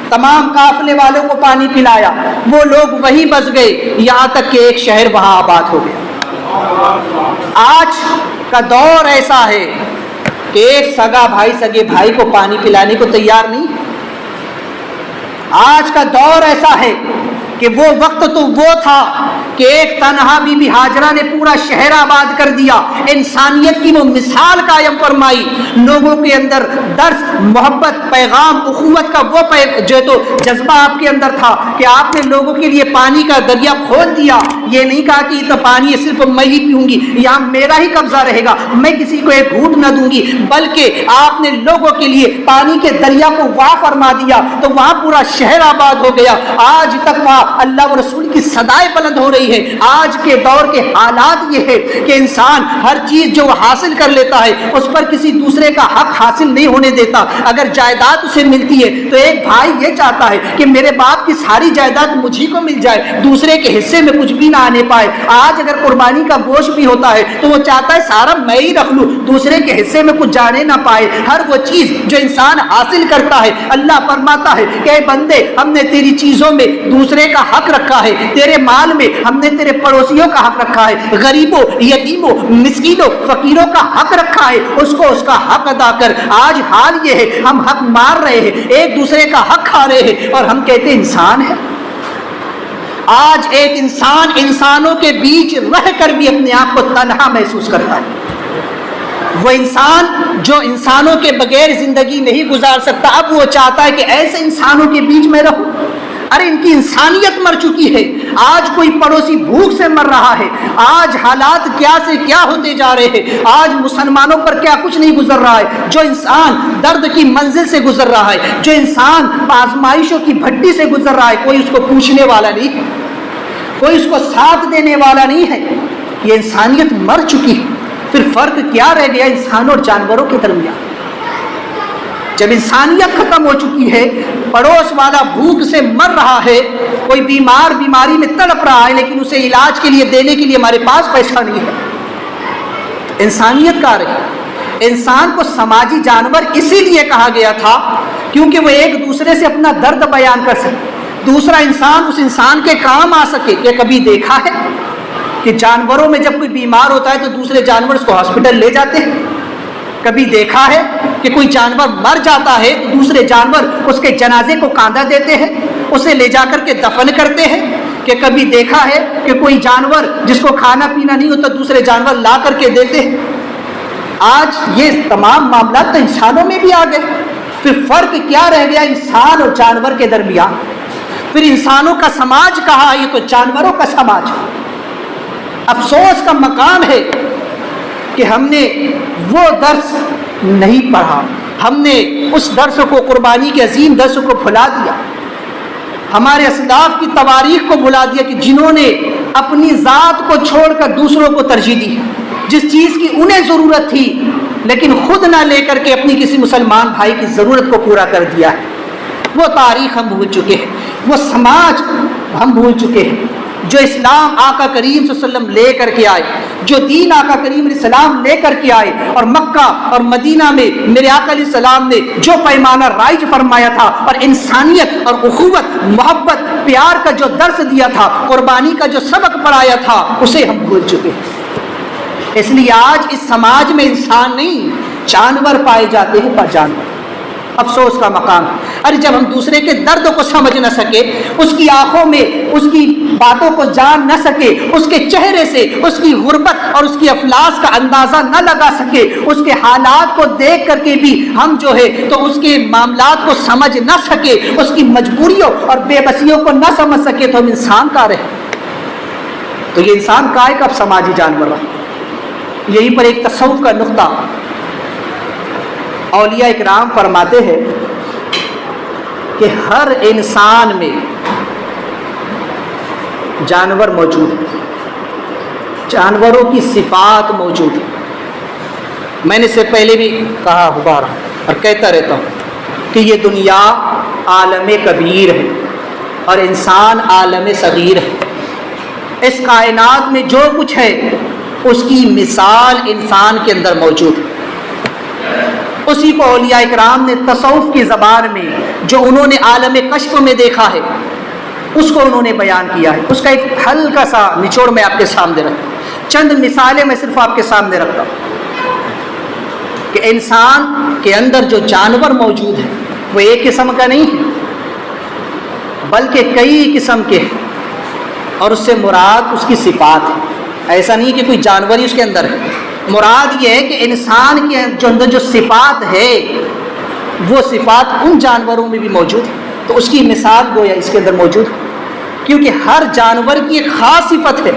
تمام قافلے والوں کو پانی پلایا، وہ لوگ وہیں بس گئے یہاں تک کہ ایک شہر وہاں آباد ہو گیا۔ آج کا دور ایسا ہے کہ ایک سگا بھائی سگے بھائی کو پانی پلانے کو تیار نہیں۔ آج کا دور ایسا ہے کہ وہ وقت تو وہ تھا کہ ایک تنہا بی بی ہاجرہ نے پورا شہر آباد کر دیا، انسانیت کی وہ مثال قائم فرمائی، لوگوں کے اندر درس، محبت، پیغام، اخوت کا وہ جو تو جذبہ آپ کے اندر تھا کہ آپ نے لوگوں کے لیے پانی کا دریا کھول دیا۔ یہ نہیں کہا کہ اتنا پانی صرف میں ہی پیوں گی، یہاں میرا ہی قبضہ رہے گا، میں کسی کو ایک گھونٹ نہ دوں گی، بلکہ آپ نے لوگوں کے لیے پانی کے دریا کو واہ فرما دیا، تو وہاں پورا شہر آباد ہو گیا۔ آج تک وہاں اللہ و رسول کی صدائیں بلند ہو رہی گئی ہے۔ آج کے دور کے حالات یہ ہے کہ انسان ہر چیز جو وہ حاصل کر لیتا ہے اس پر کسی دوسرے کا حق حاصل نہیں ہونے دیتا۔ اگر جائیداد اسے ملتی ہے تو ایک بھائی یہ چاہتا ہے کہ میرے باپ کی ساری جائیداد مجھے کو مل جائے، دوسرے کے حصے میں کچھ بھی نہ آنے پائے۔ آج اگر قربانی کا گوشت بھی ہوتا ہے تو وہ چاہتا ہے سارا میں ہی رکھ لوں، دوسرے کے حصے میں کچھ جانے نہ پائے۔ ہر وہ چیز جو انسان حاصل کرتا ہے، اللہ فرماتا ہے کہ اے بندے، ہم نے تیری چیزوں میں دوسرے کا حق رکھا ہے، تیرے مال میں ہم نے تیرے پڑوسیوں کا حق رکھا ہے، غریبوں، یتیموں، مسکینوں، فقیروں کا حق رکھا ہے، اس کو اس کا حق ادا کر۔ آج حال یہ ہے ہم حق مار رہے ہیں، ایک دوسرے کا حق کھا رہے ہیں اور ہم کہتے ہیں انسان ہے۔ آج ایک انسان انسانوں کے بیچ رہ کر بھی اپنے آپ کو تنہا محسوس کرتا ہے۔ وہ انسان جو انسانوں کے بغیر زندگی نہیں گزار سکتا، اب وہ چاہتا ہے کہ ایسے انسانوں کے بیچ میں رہوں۔ ارے ان کی انسانیت مر چکی ہے۔ آج کوئی پڑوسی بھوک سے مر رہا ہے، آج حالات کیا سے کیا ہوتے جا رہے ہیں، آج مسلمانوں پر کیا کچھ نہیں گزر رہا ہے۔ جو انسان درد کی منزل سے گزر رہا ہے، جو انسان آزمائشوں کی بھٹی سے گزر رہا ہے، کوئی اس کو پوچھنے والا نہیں ہے، کوئی اس کو ساتھ دینے والا نہیں ہے۔ یہ انسانیت مر چکی ہے۔ پھر فرق کیا رہ گیا انسانوں اور جانوروں کے درمیان؟ جب انسانیت ختم ہو چکی ہے، پڑوس والا بھوک سے مر رہا ہے، کوئی بیمار بیماری میں تڑپ رہا ہے لیکن اسے علاج کے لیے دینے کے لیے ہمارے پاس پیسہ نہیں ہے، انسانیت کہاں رہی؟ انسان کو سماجی جانور اسی لیے کہا گیا تھا کیونکہ وہ ایک دوسرے سے اپنا درد بیان کر سکے، دوسرا انسان اس انسان کے کام آ سکے۔ کہ کبھی دیکھا ہے کہ جانوروں میں جب کوئی بیمار ہوتا ہے تو دوسرے جانور اس کو ہاسپٹل لے جاتے ہیں؟ کبھی دیکھا ہے کہ کوئی جانور مر جاتا ہے تو دوسرے جانور اس کے جنازے کو کاندھا دیتے ہیں، اسے لے جا کر کے دفن کرتے ہیں؟ کہ کبھی دیکھا ہے کہ کوئی جانور جس کو کھانا پینا نہیں ہوتا دوسرے جانور لا کر کے دیتے ہیں؟ آج یہ تمام معاملات تو انسانوں میں بھی آ گئے۔ پھر فرق کیا رہ گیا انسان اور جانور کے درمیان؟ پھر انسانوں کا سماج کہا، یہ تو جانوروں کا سماج ہے۔ افسوس کا مقام ہے کہ ہم نے وہ درس نہیں پڑھا، ہم نے اس درس کو، قربانی کے عظیم درس کو بھلا دیا، ہمارے اسلاف کی تواریخ کو بھلا دیا کہ جنہوں نے اپنی ذات کو چھوڑ کر دوسروں کو ترجیح دی، جس چیز کی انہیں ضرورت تھی لیکن خود نہ لے کر کے اپنی کسی مسلمان بھائی کی ضرورت کو پورا کر دیا ہے۔ وہ تاریخ ہم بھول چکے ہیں، وہ سماج ہم بھول چکے ہیں۔ جو اسلام آقا کریم صلی اللہ علیہ وسلم لے کر کے آئے، جو دین آقا کریم علیہ السلام لے کر کے آئے، اور مکہ اور مدینہ میں میرے آقا علیہ السلام نے جو پیمانہ رائج فرمایا تھا اور انسانیت اور اخوت، محبت، پیار کا جو درس دیا تھا، قربانی کا جو سبق پڑھایا تھا، اسے ہم بھول چکے ہیں۔ اس لیے آج اس سماج میں انسان نہیں، جانور پائے جاتے ہیں، پر جانور۔ افسوس کا مقام ہے۔ ارے جب ہم دوسرے کے درد کو سمجھ نہ سکے، اس کی آنکھوں میں اس کی باتوں کو جان نہ سکے، اس کے چہرے سے اس کی غربت اور اس کی افلاس کا اندازہ نہ لگا سکے، اس کے حالات کو دیکھ کر کے بھی ہم جو ہے تو اس کے معاملات کو سمجھ نہ سکے، اس کی مجبوریوں اور بے بسیوں کو نہ سمجھ سکے، تو ہم انسان کا رہے۔ تو یہ انسان کا ایک اب سماجی جانور رہا۔ یہیں پر ایک تصوف کا نقطہ، اولیاء اکرام فرماتے ہیں کہ ہر انسان میں جانور موجود ہے، جانوروں کی صفات موجود ہے۔ میں نے اس سے پہلے بھی کہا ہوا اور کہتا رہتا ہوں کہ یہ دنیا عالم کبیر ہے اور انسان عالم صغیر ہے۔ اس کائنات میں جو کچھ ہے اس کی مثال انسان کے اندر موجود ہے۔ اسی کو اولیاء اکرام نے تصوف کی زبان میں جو انہوں نے عالم کشف میں دیکھا ہے اس کو انہوں نے بیان کیا ہے۔ اس کا ایک ہلکا سا نچوڑ میں آپ کے سامنے رکھتا ہوں، چند مثالیں میں صرف آپ کے سامنے رکھتا ہوں کہ انسان کے اندر جو جانور موجود ہے وہ ایک قسم کا نہیں ہے بلکہ کئی قسم کے ہیں، اور اس سے مراد اس کی صفات ہے۔ ایسا نہیں کہ کوئی جانور ہی اس کے اندر ہے، مراد یہ ہے کہ انسان کے جو اندر جو صفات ہے وہ صفات ان جانوروں میں بھی موجود ہے، تو اس کی مثال گویا اس کے اندر موجود ہے، کیونکہ ہر جانور کی ایک خاص صفت ہے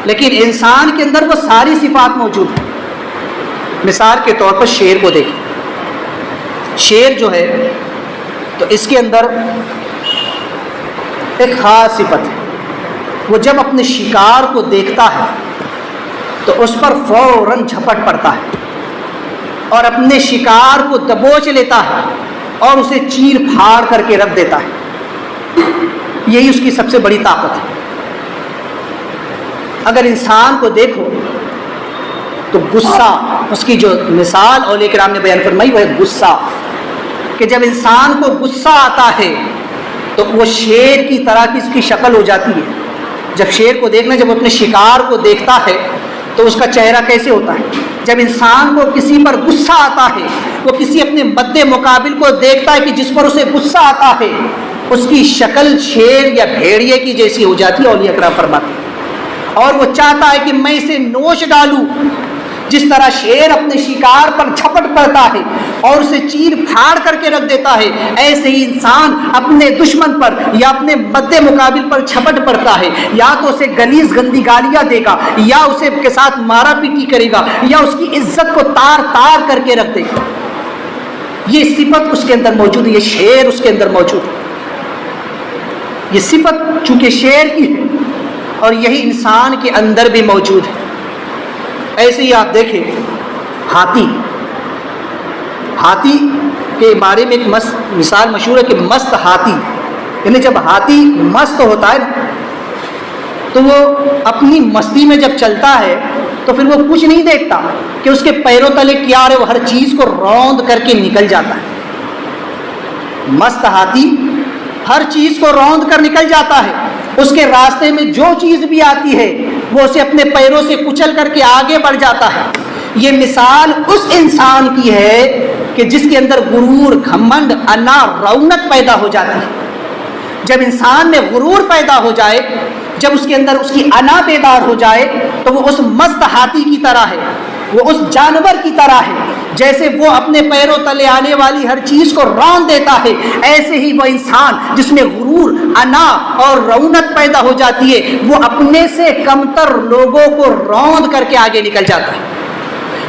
لیکن انسان کے اندر وہ ساری صفات موجود ہیں۔ مثال کے طور پر شیر کو دیکھیں، شیر جو ہے تو اس کے اندر ایک خاص صفت ہے، وہ جب اپنے شکار کو دیکھتا ہے تو اس پر فوراً جھپٹ پڑتا ہے اور اپنے شکار کو دبوچ لیتا ہے اور اسے چیر پھاڑ کر کے رکھ دیتا ہے۔ یہی اس کی سب سے بڑی طاقت ہے۔ اگر انسان کو دیکھو تو غصہ، اس کی جو مثال اولیاء کرام نے بیان فرمائی وہ ہے غصہ، کہ جب انسان کو غصہ آتا ہے تو وہ شیر کی طرح کی اس کی شکل ہو جاتی ہے۔ جب شیر کو دیکھنا، جب اپنے شکار کو دیکھتا ہے تو اس کا چہرہ کیسے ہوتا ہے؟ جب انسان کو کسی پر غصہ آتا ہے، وہ کسی اپنے مد مقابل کو دیکھتا ہے کہ جس پر اسے غصہ آتا ہے، اس کی شکل شیر یا بھیڑیے کی جیسی ہو جاتی ہے، اولیاء کرام فرماتے ہیں، اور وہ چاہتا ہے کہ میں اسے نوچ ڈالوں۔ جس طرح شیر اپنے شکار پر جھپٹ پڑتا ہے اور اسے چیر پھاڑ کر کے رکھ دیتا ہے، ایسے ہی انسان اپنے دشمن پر یا اپنے مد مقابل پر جھپٹ پڑتا ہے، یا تو اسے غلیظ گندی گالیاں دے گا، یا اسے کے ساتھ مارا پیٹی کرے گا، یا اس کی عزت کو تار تار کر کے رکھ دے گا۔ یہ صفت اس کے اندر موجود ہے، یہ شیر اس کے اندر موجود ہے۔ یہ صفت چونکہ شیر کی ہے اور یہی انسان کے اندر بھی موجود ہے۔ ایسے ہی آپ دیکھیں ہاتھی کے بارے میں ایک مثال مشہور ہے کہ مست ہاتھی، یعنی جب ہاتھی مست ہوتا ہے تو وہ اپنی مستی میں جب چلتا ہے تو پھر وہ کچھ نہیں دیکھتا کہ اس کے پیروں تلے کیا ہے، وہ ہر چیز کو روند کر کے نکل جاتا ہے۔ مست ہاتھی ہر چیز کو روند کر نکل جاتا ہے، اس کے راستے میں جو چیز بھی آتی ہے وہ اسے اپنے پیروں سے کچل کر کے آگے بڑھ جاتا ہے۔ یہ مثال اس انسان کی ہے کہ جس کے اندر غرور، گھمنڈ، انا، رونق پیدا ہو جاتی ہے۔ جب انسان میں غرور پیدا ہو جائے، جب اس کے اندر اس کی انا بیدار ہو جائے تو وہ اس مست ہاتھی کی طرح ہے، وہ اس جانور کی طرح ہے، جیسے وہ اپنے پیروں تلے آنے والی ہر چیز کو رون دیتا ہے، ایسے ہی وہ انسان جس میں غرور، انا اور رونق پیدا ہو جاتی ہے، وہ اپنے سے کمتر لوگوں کو روند کر کے آگے نکل جاتا ہے۔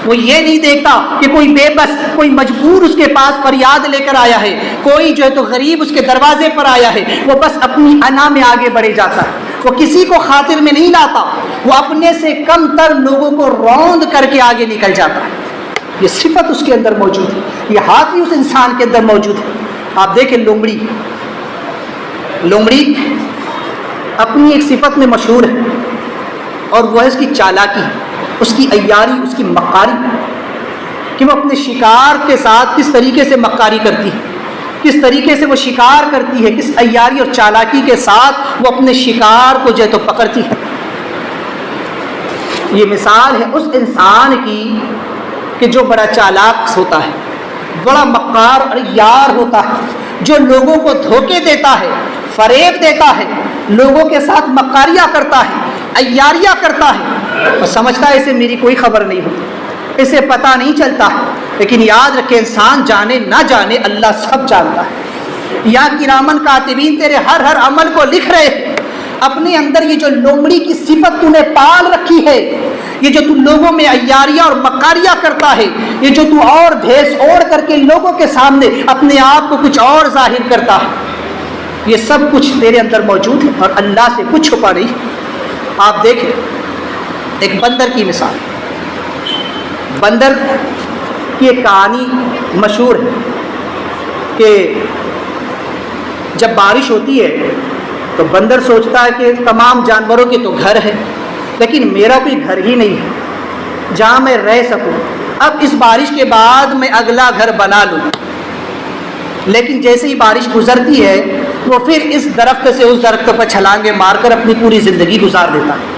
وہ یہ نہیں دیکھتا کہ کوئی بے بس، کوئی مجبور اس کے پاس فریاد لے کر آیا ہے، کوئی جو ہے تو غریب اس کے دروازے پر آیا ہے، وہ بس اپنی انا میں آگے بڑھے جاتا ہے، وہ کسی کو خاطر میں نہیں لاتا، وہ اپنے سے کم تر لوگوں کو روند کر کے آگے نکل جاتا ہے۔ یہ صفت اس کے اندر موجود ہے، یہ ہاتھی اس انسان کے اندر موجود ہے۔ آپ دیکھیں لومڑی اپنی ایک صفت میں مشہور ہے اور وہ ہے اس کی چالاکی، اس کی عیاری، اس کی مکاری، کہ وہ اپنے شکار کے ساتھ کس طریقے سے مکاری کرتی ہے، کس طریقے سے وہ شکار کرتی ہے، کس عیاری اور چالاکی کے ساتھ وہ اپنے شکار کو جو ہے تو پکڑتی ہے۔ یہ مثال ہے اس انسان کی کہ جو بڑا چالاک ہوتا ہے، بڑا مکار اور عیار ہوتا ہے، جو لوگوں کو دھوکے دیتا ہے، فریب دیتا ہے، لوگوں کے ساتھ مکاریاں کرتا ہے، عیاریاں کرتا ہے، اور سمجھتا ہے اسے میری کوئی خبر نہیں ہوتی، اسے پتہ نہیں چلتا ہے۔ لیکن یاد رکھے، انسان جانے نہ جانے اللہ سب جانتا ہے۔ یا کرامن کاتبین تیرے ہر عمل کو لکھ رہے ہیں۔ اپنے اندر یہ جو لومڑی کی صفت تو نے پال رکھی ہے، یہ جو تو لوگوں میں عیاریاں اور مکاریاں کرتا ہے، یہ جو تو اور بھیس اوڑھ کر کے لوگوں کے سامنے اپنے آپ کو کچھ اور ظاہر کرتا ہے، یہ سب کچھ تیرے اندر موجود ہے اور اللہ سے کچھ چھپا نہیں۔ آپ دیکھیں ایک بندر کی مثال، بندر کی ایک کہانی مشہور ہے کہ جب بارش ہوتی ہے تو بندر سوچتا ہے کہ تمام جانوروں کے تو گھر ہے، لیکن میرا کوئی گھر ہی نہیں ہے جہاں میں رہ سکوں، اب اس بارش کے بعد میں اگلا گھر بنا لوں۔ لیکن جیسے ہی بارش گزرتی ہے وہ پھر اس درخت سے اس درخت پر چھلانگیں مار کر اپنی پوری زندگی گزار دیتا ہے۔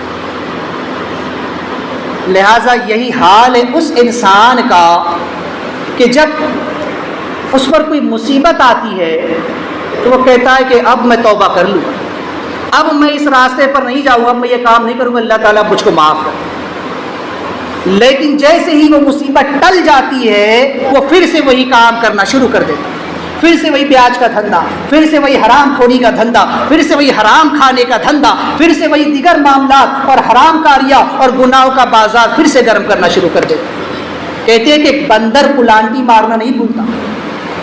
لہٰذا یہی حال ہے اس انسان کا کہ جب اس پر کوئی مصیبت آتی ہے تو وہ کہتا ہے کہ اب میں توبہ کر لوں، اب میں اس راستے پر نہیں جاؤں گا، میں یہ کام نہیں کروں گا، اللہ تعالیٰ مجھ کو معاف کر۔ لیکن جیسے ہی وہ مصیبت ٹل جاتی ہے وہ پھر سے وہی کام کرنا شروع کر دیتا ہے، پھر سے وہی بیاج کا دھندا، پھر سے وہی حرام خوری کا دھندا، پھر سے وہی حرام کھانے کا دھندا، پھر سے وہی دیگر معاملات اور حرام کاریاں اور گناہوں کا بازار پھر سے گرم کرنا شروع کر دیتا۔ کہتے ہیں کہ بندر پلانٹی مارنا نہیں بھولتا،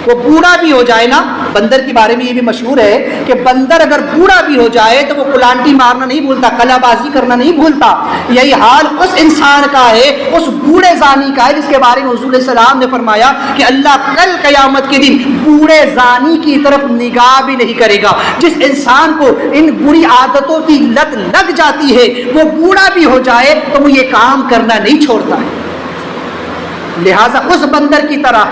وہ بوڑھا بھی ہو جائے نا، بندر کے بارے میں یہ بھی مشہور ہے کہ بندر اگر بوڑھا بھی ہو جائے تو وہ کلانٹی مارنا نہیں بھولتا، کلا بازی کرنا نہیں بھولتا۔ یہی حال اس انسان کا ہے، اس بوڑھے زانی کا ہے جس کے بارے میں حضور علیہ السلام نے فرمایا کہ اللہ کل قیامت کے دن بوڑھے زانی کی طرف نگاہ بھی نہیں کرے گا۔ جس انسان کو ان بری عادتوں کی لت لگ جاتی ہے، وہ بوڑھا بھی ہو جائے تو وہ یہ کام کرنا نہیں چھوڑتا ہے۔ لہٰذا اس بندر کی طرح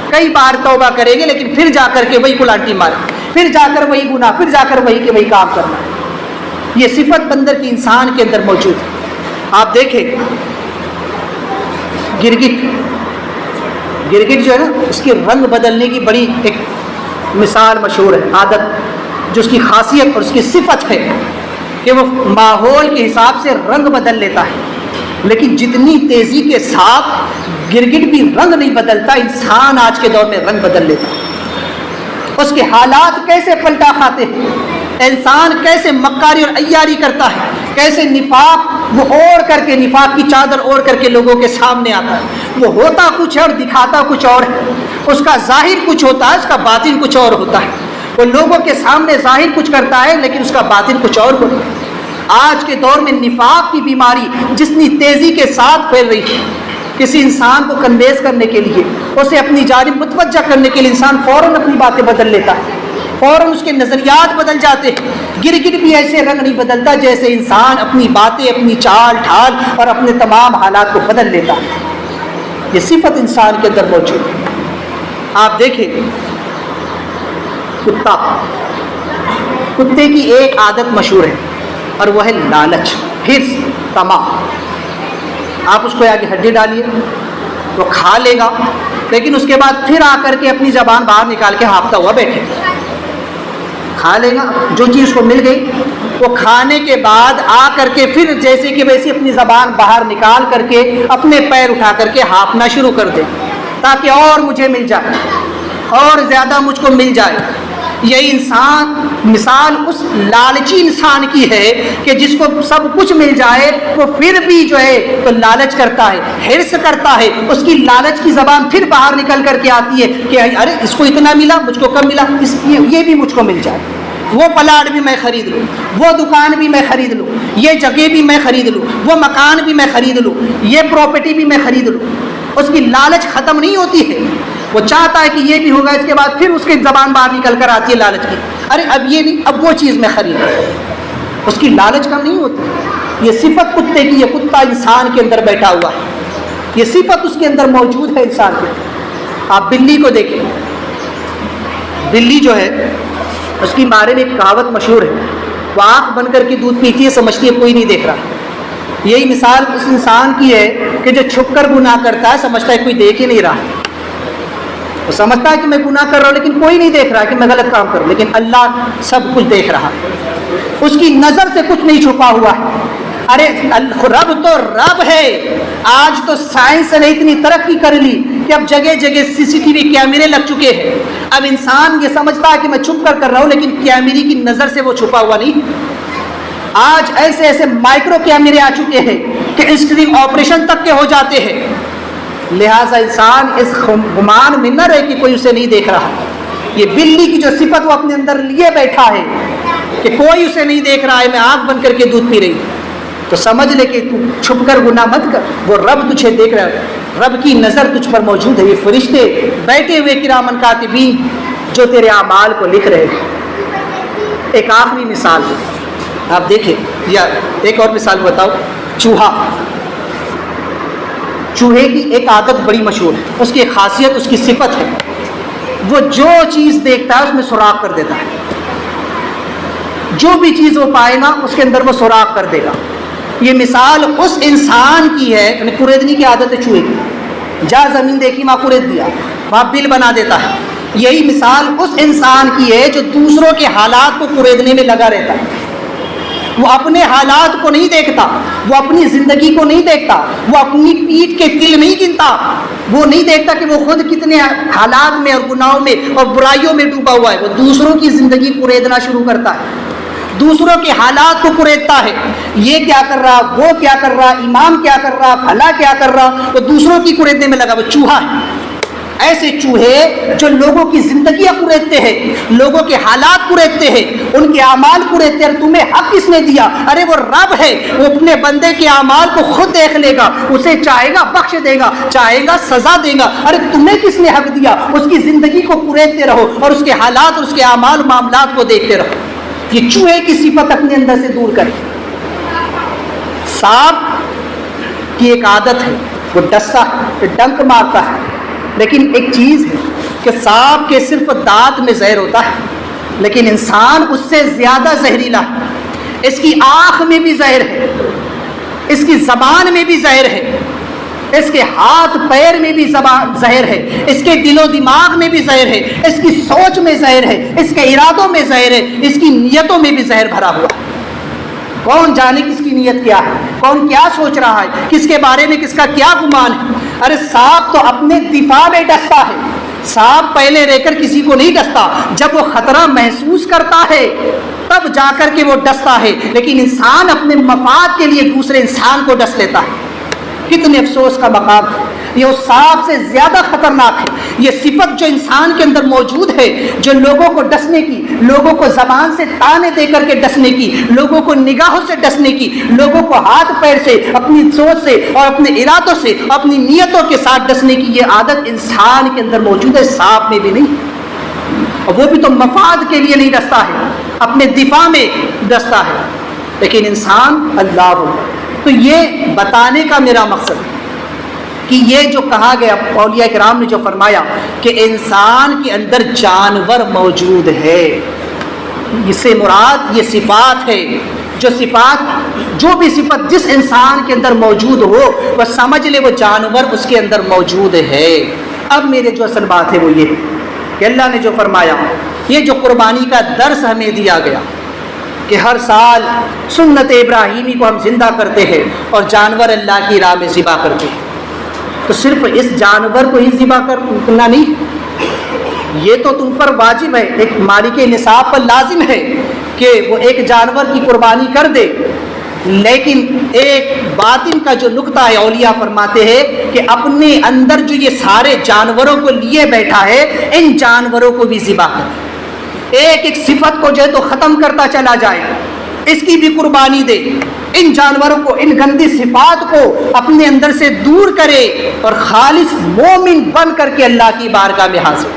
کئی بار توبہ کریں گے لیکن پھر جا کر کے وہی کلانٹی مارے، پھر جا کر وہی گناہ، پھر جا کر وہی کہ وہی کام کرنا ہے۔ یہ صفت بندر کی انسان کے اندر موجود ہے۔ آپ دیکھیں گرگٹ جو ہے نا، اس کے رنگ بدلنے کی بڑی ایک مثال مشہور ہے، عادت جو اس کی خاصیت اور اس کی صفت ہے کہ وہ ماحول کے حساب سے رنگ بدل لیتا ہے، لیکن جتنی تیزی کے ساتھ گرگٹ بھی رنگ نہیں بدلتا، انسان آج کے دور میں رنگ بدل لیتا ہے۔ اس کے حالات کیسے پلٹا کھاتے ہیں، انسان کیسے مکاری اور عیاری کرتا ہے، کیسے نفاق وہ اوڑھ کر کے، نفاق کی چادر اوڑھ کر کے لوگوں کے سامنے آتا ہے۔ وہ ہوتا کچھ ہے اور دکھاتا کچھ اور ہے، اس کا ظاہر کچھ ہوتا ہے، اس کا باطن کچھ اور ہوتا ہے۔ وہ لوگوں کے سامنے ظاہر کچھ کرتا ہے لیکن اس کا باطن کچھ اور ہوتا ہے۔ آج کے دور میں نفاق کی بیماری جتنی تیزی کے ساتھ پھیل رہی ہے، کسی انسان کو کنوینس کرنے کے لیے، اسے اپنی جانب متوجہ کرنے کے لیے انسان فوراً اپنی باتیں بدل لیتا ہے، فوراً اس کے نظریات بدل جاتے ہیں۔ گرگٹ بھی ایسے رنگ نہیں بدلتا جیسے انسان اپنی باتیں، اپنی چال ڈھال اور اپنے تمام حالات کو بدل لیتا ہے۔ یہ صفت انسان کے اندر موجود ہے۔ آپ دیکھیں کتے کی ایک عادت مشہور ہے اور وہ ہے لالچ، حرص، طمع۔ آپ اس کو آگے ہڈی ڈالیے وہ کھا لے گا، لیکن اس کے بعد پھر آ کر کے اپنی زبان باہر نکال کے ہانپتا ہوا بیٹھے، کھا لے گا جو چیز کو مل گئی، وہ کھانے کے بعد آ کر کے پھر جیسے کہ ویسے اپنی زبان باہر نکال کر کے اپنے پیر اٹھا کر کے ہانپنا شروع کر دے تاکہ اور مجھے مل جائے اور زیادہ مجھ کو مل جائے۔ یہی انسان مثال اس لالچی انسان کی ہے کہ جس کو سب کچھ مل جائے وہ پھر بھی جو ہے تو لالچ کرتا ہے، حرص کرتا ہے، اس کی لالچ کی زبان پھر باہر نکل کر کے آتی ہے کہ ارے اس کو اتنا ملا، مجھ کو کم ملا، یہ بھی مجھ کو مل جائے، وہ پلاٹ بھی میں خرید لوں، وہ دکان بھی میں خرید لوں، یہ جگہ بھی میں خرید لوں، وہ مکان بھی میں خرید لوں، یہ پراپرٹی بھی میں خرید لوں۔ اس کی لالچ ختم نہیں ہوتی ہے، وہ چاہتا ہے کہ یہ بھی ہوگا، اس کے بعد پھر اس کی زبان باہر نکل کر آتی ہے لالچ کی، ارے اب یہ نہیں، اب وہ چیز میں خرید لوں۔ اس کی لالچ کم نہیں ہوتی۔ یہ صفت کتے کی، یہ کتا انسان کے اندر بیٹھا ہوا ہے، یہ صفت اس کے اندر موجود ہے انسان کے۔ آپ بلی کو دیکھیں، بلی جو ہے اس کی بارے میں ایک کہاوت مشہور ہے، وہ آنکھ بن کر کے دودھ پیتی ہے، سمجھتی ہے کوئی نہیں دیکھ رہا۔ یہی مثال اس انسان کی ہے کہ جو چھپ کر گناہ کرتا ہے، سمجھتا ہے کوئی دیکھ ہی نہیں رہا، وہ سمجھتا ہے کہ میں گناہ کر رہا ہوں لیکن کوئی نہیں دیکھ رہا کہ میں غلط کام کروں، لیکن اللہ سب کچھ دیکھ رہا، اس کی نظر سے کچھ نہیں چھپا ہوا ہے۔ ارے رب تو رب ہے۔ آج تو سائنس نے اتنی ترقی کر لی کہ اب جگہ جگہ CCTV کیمرے لگ چکے ہیں، اب انسان یہ سمجھتا ہے کہ میں چھپ کر رہا ہوں لیکن کیمرے کی نظر سے وہ چھپا ہوا نہیں۔ آج ایسے ایسے مائکرو کیمرے آ چکے ہیں کہ اسکرین آپریشن تک کے ہو جاتے ہیں، لہٰذا انسان اس گمان میں نہ رہے کہ کوئی اسے نہیں دیکھ رہا۔ یہ بلی کی جو صفت وہ اپنے اندر لیے بیٹھا ہے کہ کوئی اسے نہیں دیکھ رہا ہے، میں آنکھ بند کر کے دودھ پی رہی ہوں، تو سمجھ لے کہ تو چھپ کر گناہ مت کر، وہ رب تجھے دیکھ رہا ہے، رب کی نظر تجھ پر موجود ہے۔ یہ فرشتے بیٹھے ہوئے کرامن کاتبین جو تیرے اعمال کو لکھ رہے ہیں۔ ایک آخری مثال آپ دیکھیں، یا ایک اور مثال بتاؤ، چوہا۔ چوہے کی ایک عادت بڑی مشہور ہے، اس کی ایک خاصیت، اس کی صفت ہے، وہ جو چیز دیکھتا ہے اس میں سوراخ کر دیتا ہے، جو بھی چیز وہ پائے گا اس کے اندر وہ سوراخ کر دے گا۔ یہ مثال اس انسان کی ہے، یعنی کوریدنے کی عادت ہے چوہے کی، جہاں زمین دیکھی وہاں کورید دیا، وہاں بل بنا دیتا ہے۔ یہی مثال اس انسان کی ہے جو دوسروں کے حالات کو کوریدنے میں لگا رہتا ہے، وہ اپنے حالات کو نہیں دیکھتا، وہ اپنی زندگی کو نہیں دیکھتا، وہ اپنی پیٹھ کے تل نہیں گنتا، وہ نہیں دیکھتا کہ وہ خود کتنے حالات میں اور گناہوں میں اور برائیوں میں ڈوبا ہوا ہے۔ وہ دوسروں کی زندگی کوریدنا شروع کرتا ہے، دوسروں کے حالات کو کوریدتا ہے، یہ کیا کر رہا، وہ کیا کر رہا، امام کیا کر رہا، بھلا کیا کر رہا، وہ دوسروں کی کوریدنے میں لگا، وہ چوہا ہے۔ ایسے چوہے جو لوگوں کی زندگیاں کریدتے ہیں، لوگوں کے حالات کریدتے ہیں، ان کے اعمال کریدتے ہیں۔ تمہیں حق کس نے دیا؟ ارے وہ رب ہے، وہ اپنے بندے کے اعمال کو خود دیکھ لے گا، اسے چاہے گا بخش دے گا، چاہے گا سزا دے گا۔ ارے تمہیں کس نے حق دیا؟ اس کی زندگی کو کریدتے رہو اور اس کے حالات اور اس کے اعمال معاملات کو دیکھتے رہو۔ یہ چوہے کی صفت اپنے اندر سے دور کریں۔ سانپ کی ایک عادت ہے، وہ ڈستا ہے، ڈنک مارتا ہے، لیکن ایک چیز ہے کہ سانپ کے صرف دانت میں زہر ہوتا ہے، لیکن انسان اس سے زیادہ زہریلا ہے۔ اس کی آنکھ میں بھی زہر ہے، اس کی زبان میں بھی زہر ہے، اس کے ہاتھ پیر میں بھی زہر ہے، اس کے دل و دماغ میں بھی زہر ہے، اس کی سوچ میں زہر ہے، اس کے ارادوں میں زہر ہے، اس کی نیتوں میں بھی زہر بھرا ہوا ہے۔ کون جانے کس کی نیت کیا ہے، کون کیا سوچ رہا ہے، کس کے بارے میں کس کا کیا گمان ہے۔ ارے سانپ تو اپنے دفاع میں ڈستا ہے۔ سانپ پہلے رہ کر کسی کو نہیں ڈستا، جب وہ خطرہ محسوس کرتا ہے تب جا کر کے وہ ڈستا ہے، لیکن انسان اپنے مفاد کے لیے دوسرے انسان کو ڈس لیتا ہے۔ کتنے افسوس کا مقام ہے، یہ اس سانپ سے زیادہ خطرناک ہے۔ یہ صفت جو انسان کے اندر موجود ہے، جو لوگوں کو ڈسنے کی، لوگوں کو زبان سے تانے دے کر کے ڈسنے کی، لوگوں کو نگاہوں سے ڈسنے کی، لوگوں کو ہاتھ پیر سے، اپنی سوچ سے اور اپنے ارادوں سے، اپنی نیتوں کے ساتھ ڈسنے کی یہ عادت انسان کے اندر موجود ہے، سانپ میں بھی نہیں۔ اور وہ بھی تو مفاد کے لیے نہیں ڈستا ہے، اپنے دفاع میں ڈستا ہے، لیکن انسان اللہ۔ تو یہ بتانے کا میرا مقصد ہے کہ یہ جو کہا گیا، اولیاء کرام نے جو فرمایا کہ انسان کے اندر جانور موجود ہے، اس سے مراد یہ صفات ہے۔ جو صفات، جو بھی صفت جس انسان کے اندر موجود ہو، وہ سمجھ لے وہ جانور اس کے اندر موجود ہے۔ اب میرے جو اصل بات ہے وہ یہ ہے کہ اللہ نے جو فرمایا، یہ جو قربانی کا درس ہمیں دیا گیا کہ ہر سال سنت ابراہیمی کو ہم زندہ کرتے ہیں اور جانور اللہ کی راہ میں ذبح کرتے ہیں، تو صرف اس جانور کو ہی ذبح کرنا نہیں، یہ تو تم پر واجب ہے، ایک مالک نصاب پر لازم ہے کہ وہ ایک جانور کی قربانی کر دے، لیکن ایک باطن کا جو نقطہ ہے، اولیاء فرماتے ہیں کہ اپنے اندر جو یہ سارے جانوروں کو لیے بیٹھا ہے، ان جانوروں کو بھی ذبح کر، ایک ایک صفت کو جو ہے تو ختم کرتا چلا جائے، اس کی بھی قربانی دے، ان جانوروں کو، ان گندی صفات کو اپنے اندر سے دور کرے اور خالص مومن بن کر کے اللہ کی بارگاہ میں حاضر۔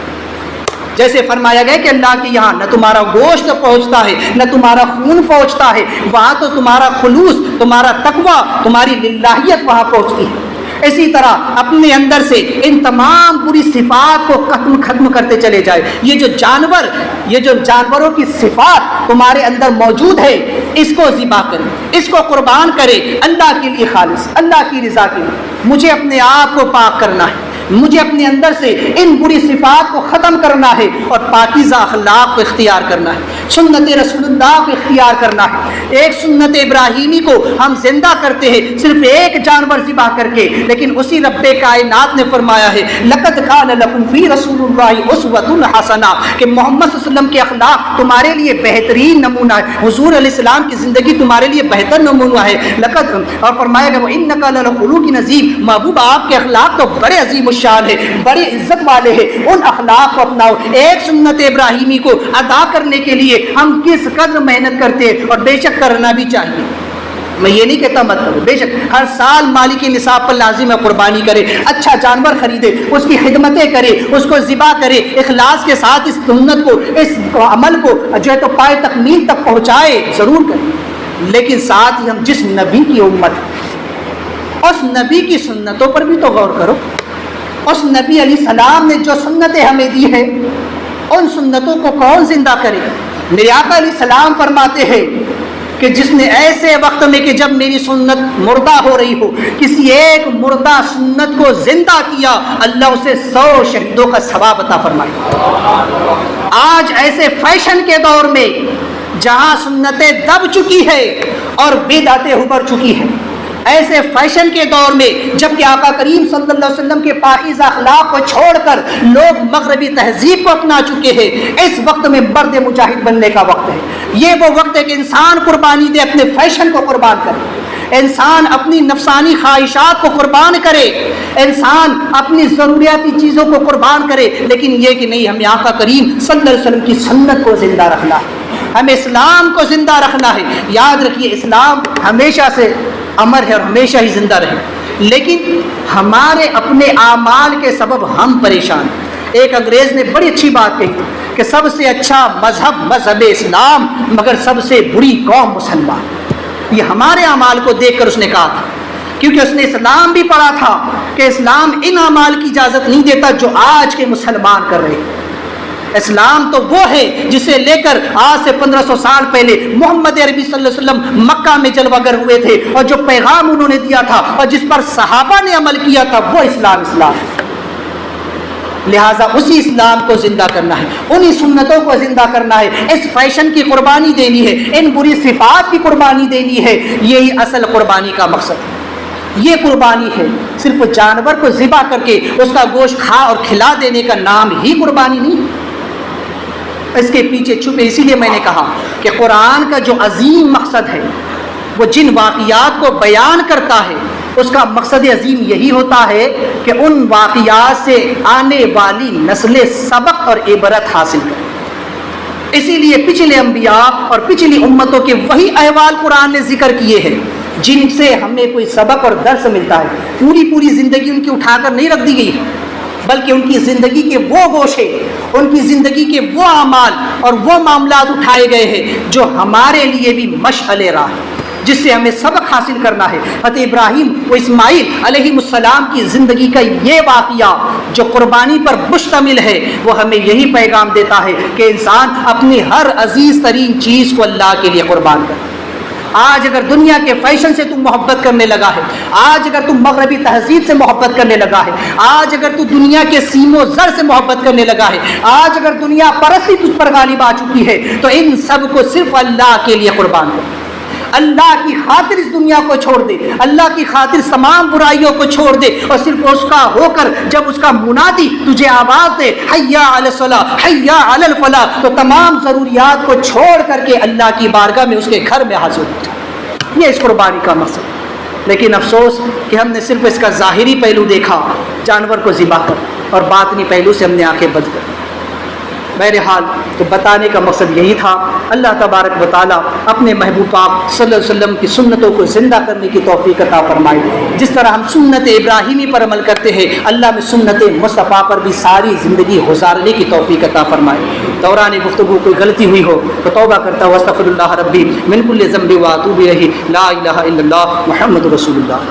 جیسے فرمایا گیا کہ اللہ کے یہاں نہ تمہارا گوشت پہنچتا ہے، نہ تمہارا خون پہنچتا ہے، وہاں تو تمہارا خلوص، تمہارا تقویٰ، تمہاری للہیت وہاں پہنچتی ہے۔ اسی طرح اپنے اندر سے ان تمام بری صفات کو ختم کرتے چلے جائے۔ یہ جو جانور، یہ جو جانوروں کی صفات تمہارے اندر موجود ہے، اس کو ذبح کرے، اس کو قربان کرے اللہ کے لیے، خالص اللہ کی رضا کے لیے۔ مجھے اپنے آپ کو پاک کرنا ہے، مجھے اپنے اندر سے ان بری صفات کو ختم کرنا ہے اور پاکیزہ اخلاق کو اختیار کرنا ہے، سنت رسول اللہ کو اختیار کرنا ہے۔ ایک سنت ابراہیمی کو ہم زندہ کرتے ہیں صرف ایک جانور ذبح کر کے، لیکن اسی رب کائنات نے فرمایا ہے لقد کان لکم فی رسول اللہ اسوۃ حسنہ، کہ محمد صلی اللہ علیہ وسلم کے اخلاق تمہارے لیے بہترین نمونہ ہے، حضور علیہ السلام کی زندگی تمہارے لیے بہتر نمونہ ہے۔ لقد، اور فرمایا گیا وَإِنَّكَ لَخُلُقٍ عَظِيمٍ، محبوب آپ کے اخلاق تو بڑے عظیم الشان ہے، بڑی عزت والے ہیں، ان اخلاق کو اپناؤ۔ ایک سنت ابراہیمی کو ادا کرنے کے لیے ہم کس قدر محنت کرتے ہیں، اور بے شک کرنا بھی چاہیے۔ میں یہ نہیں کہتا مت کرو، بے شک ہر سال مالک نصاب پر لازم ہے قربانی کرے، اچھا جانور خریدے، اس کی خدمتیں کرے، اس کو ذبح کرے، اخلاص کے ساتھ اس سنت کو، اس عمل کو جو ہے تو پائے تکمیل تک پہنچائے، ضرور کرے۔ لیکن ساتھ ہی ہم جس نبی کی امت، اس نبی کی سنتوں پر بھی تو غور کرو۔ اس نبی علیہ السلام نے جو سنتیں ہمیں دی ہیں، ان سنتوں کو کون زندہ کرے؟ میرے آقا علیہ السلام فرماتے ہیں کہ جس نے ایسے وقت میں کہ جب میری سنت مردہ ہو رہی ہو، کسی ایک مردہ سنت کو زندہ کیا، اللہ اسے 100 شہیدوں کا ثواب عطا فرمائے۔ آج ایسے فیشن کے دور میں جہاں سنتیں دب چکی ہے اور بدعتیں ابھر چکی ہیں، ایسے فیشن کے دور میں جب کہ آقا کریم صلی اللہ علیہ وسلم کے پاکیزہ اخلاق کو چھوڑ کر لوگ مغربی تہذیب کو اپنا چکے ہیں، اس وقت میں مرد مجاہد بننے کا وقت ہے۔ یہ وہ وقت ہے کہ انسان قربانی دے، اپنے فیشن کو قربان کرے، انسان اپنی نفسانی خواہشات کو قربان کرے، انسان اپنی ضروریاتی چیزوں کو قربان کرے، لیکن یہ کہ نہیں، ہمیں آقا کریم صلی اللہ علیہ وسلم کی سنت کو زندہ رکھنا ہے، ہمیں اسلام کو زندہ رکھنا ہے۔ یاد رکھیے اسلام ہمیشہ سے امر ہے اور ہمیشہ ہی زندہ رہے، لیکن ہمارے اپنے اعمال کے سبب ہم پریشان ہیں۔ ایک انگریز نے بڑی اچھی بات کہی کہ سب سے اچھا مذہب اسلام، مگر سب سے بری قوم مسلمان۔ یہ ہمارے اعمال کو دیکھ کر اس نے کہا تھا، کیونکہ اس نے اسلام بھی پڑھا تھا کہ اسلام ان اعمال کی اجازت نہیں دیتا جو آج کے مسلمان کر رہے ہیں۔ اسلام تو وہ ہے جسے لے کر آج سے 1500 سال پہلے محمد عربی صلی اللہ علیہ وسلم مکہ میں جلوہ گر ہوئے تھے، اور جو پیغام انہوں نے دیا تھا اور جس پر صحابہ نے عمل کیا تھا، وہ اسلام ہے۔ لہٰذا اسی اسلام کو زندہ کرنا ہے، انہی سنتوں کو زندہ کرنا ہے، اس فیشن کی قربانی دینی ہے، ان بری صفات کی قربانی دینی ہے۔ یہی اصل قربانی کا مقصد ہے، یہ قربانی ہے۔ صرف جانور کو ذبح کر کے اس کا گوشت کھا اور کھلا دینے کا نام ہی قربانی نہیں، اس کے پیچھے چھپے۔ اسی لیے میں نے کہا کہ قرآن کا جو عظیم مقصد ہے، وہ جن واقعات کو بیان کرتا ہے، اس کا مقصد عظیم یہی ہوتا ہے کہ ان واقعات سے آنے والی نسلیں سبق اور عبرت حاصل کریں۔ اسی لیے پچھلے انبیاء اور پچھلی امتوں کے وہی احوال قرآن نے ذکر کیے ہیں جن سے ہمیں کوئی سبق اور درس ملتا ہے۔ پوری زندگی ان کی اٹھا کر نہیں رکھ دی گئی، بلکہ ان کی زندگی کے وہ گوشے، ان کی زندگی کے وہ اعمال اور وہ معاملات اٹھائے گئے ہیں جو ہمارے لیے بھی مشعل راہ، جس سے ہمیں سبق حاصل کرنا ہے۔ حضرت ابراہیم و اسماعیل علیہ السلام کی زندگی کا یہ واقعہ جو قربانی پر مشتمل ہے، وہ ہمیں یہی پیغام دیتا ہے کہ انسان اپنی ہر عزیز ترین چیز کو اللہ کے لیے قربان کرے۔ آج اگر دنیا کے فیشن سے تم محبت کرنے لگا ہے، آج اگر تم مغربی تہذیب سے محبت کرنے لگا ہے، آج اگر تو دنیا کے سیم و زر سے محبت کرنے لگا ہے، آج اگر دنیا پرستی تجھ پر غالب آ چکی ہے، تو ان سب کو صرف اللہ کے لیے قربان کر، اللہ کی خاطر اس دنیا کو چھوڑ دے، اللہ کی خاطر تمام برائیوں کو چھوڑ دے، اور صرف اس کا ہو کر جب اس کا منادی تجھے آواز دے حیا علی الصلاۃ حیا علی الفلاح، تو تمام ضروریات کو چھوڑ کر کے اللہ کی بارگاہ میں اس کے گھر میں حاضر ہو جائے۔ یہ اس قربانی کا مقصد۔ لیکن افسوس کہ ہم نے صرف اس کا ظاہری پہلو دیکھا، جانور کو ذبح کر، اور باطنی پہلو سے ہم نے آنکھیں بند کر۔ بہرحال تو بتانے کا مقصد یہی تھا۔ اللہ تبارک و تعالیٰ اپنے محبوب پاک صلی اللہ علیہ وسلم کی سنتوں کو زندہ کرنے کی توفیق عطا فرمائے۔ جس طرح ہم سنت ابراہیمی پر عمل کرتے ہیں، اللہ میں سنت مصطفیٰ پر بھی ساری زندگی گزارنے کی توفیق عطا فرمائے۔ دوران گفتگو کوئی غلطی ہوئی ہو تو توبہ کرتا ہوں، استغفر اللہ ربی من کل ذنب و اتوب الیہ، لا الہ الا اللہ محمد رسول اللہ۔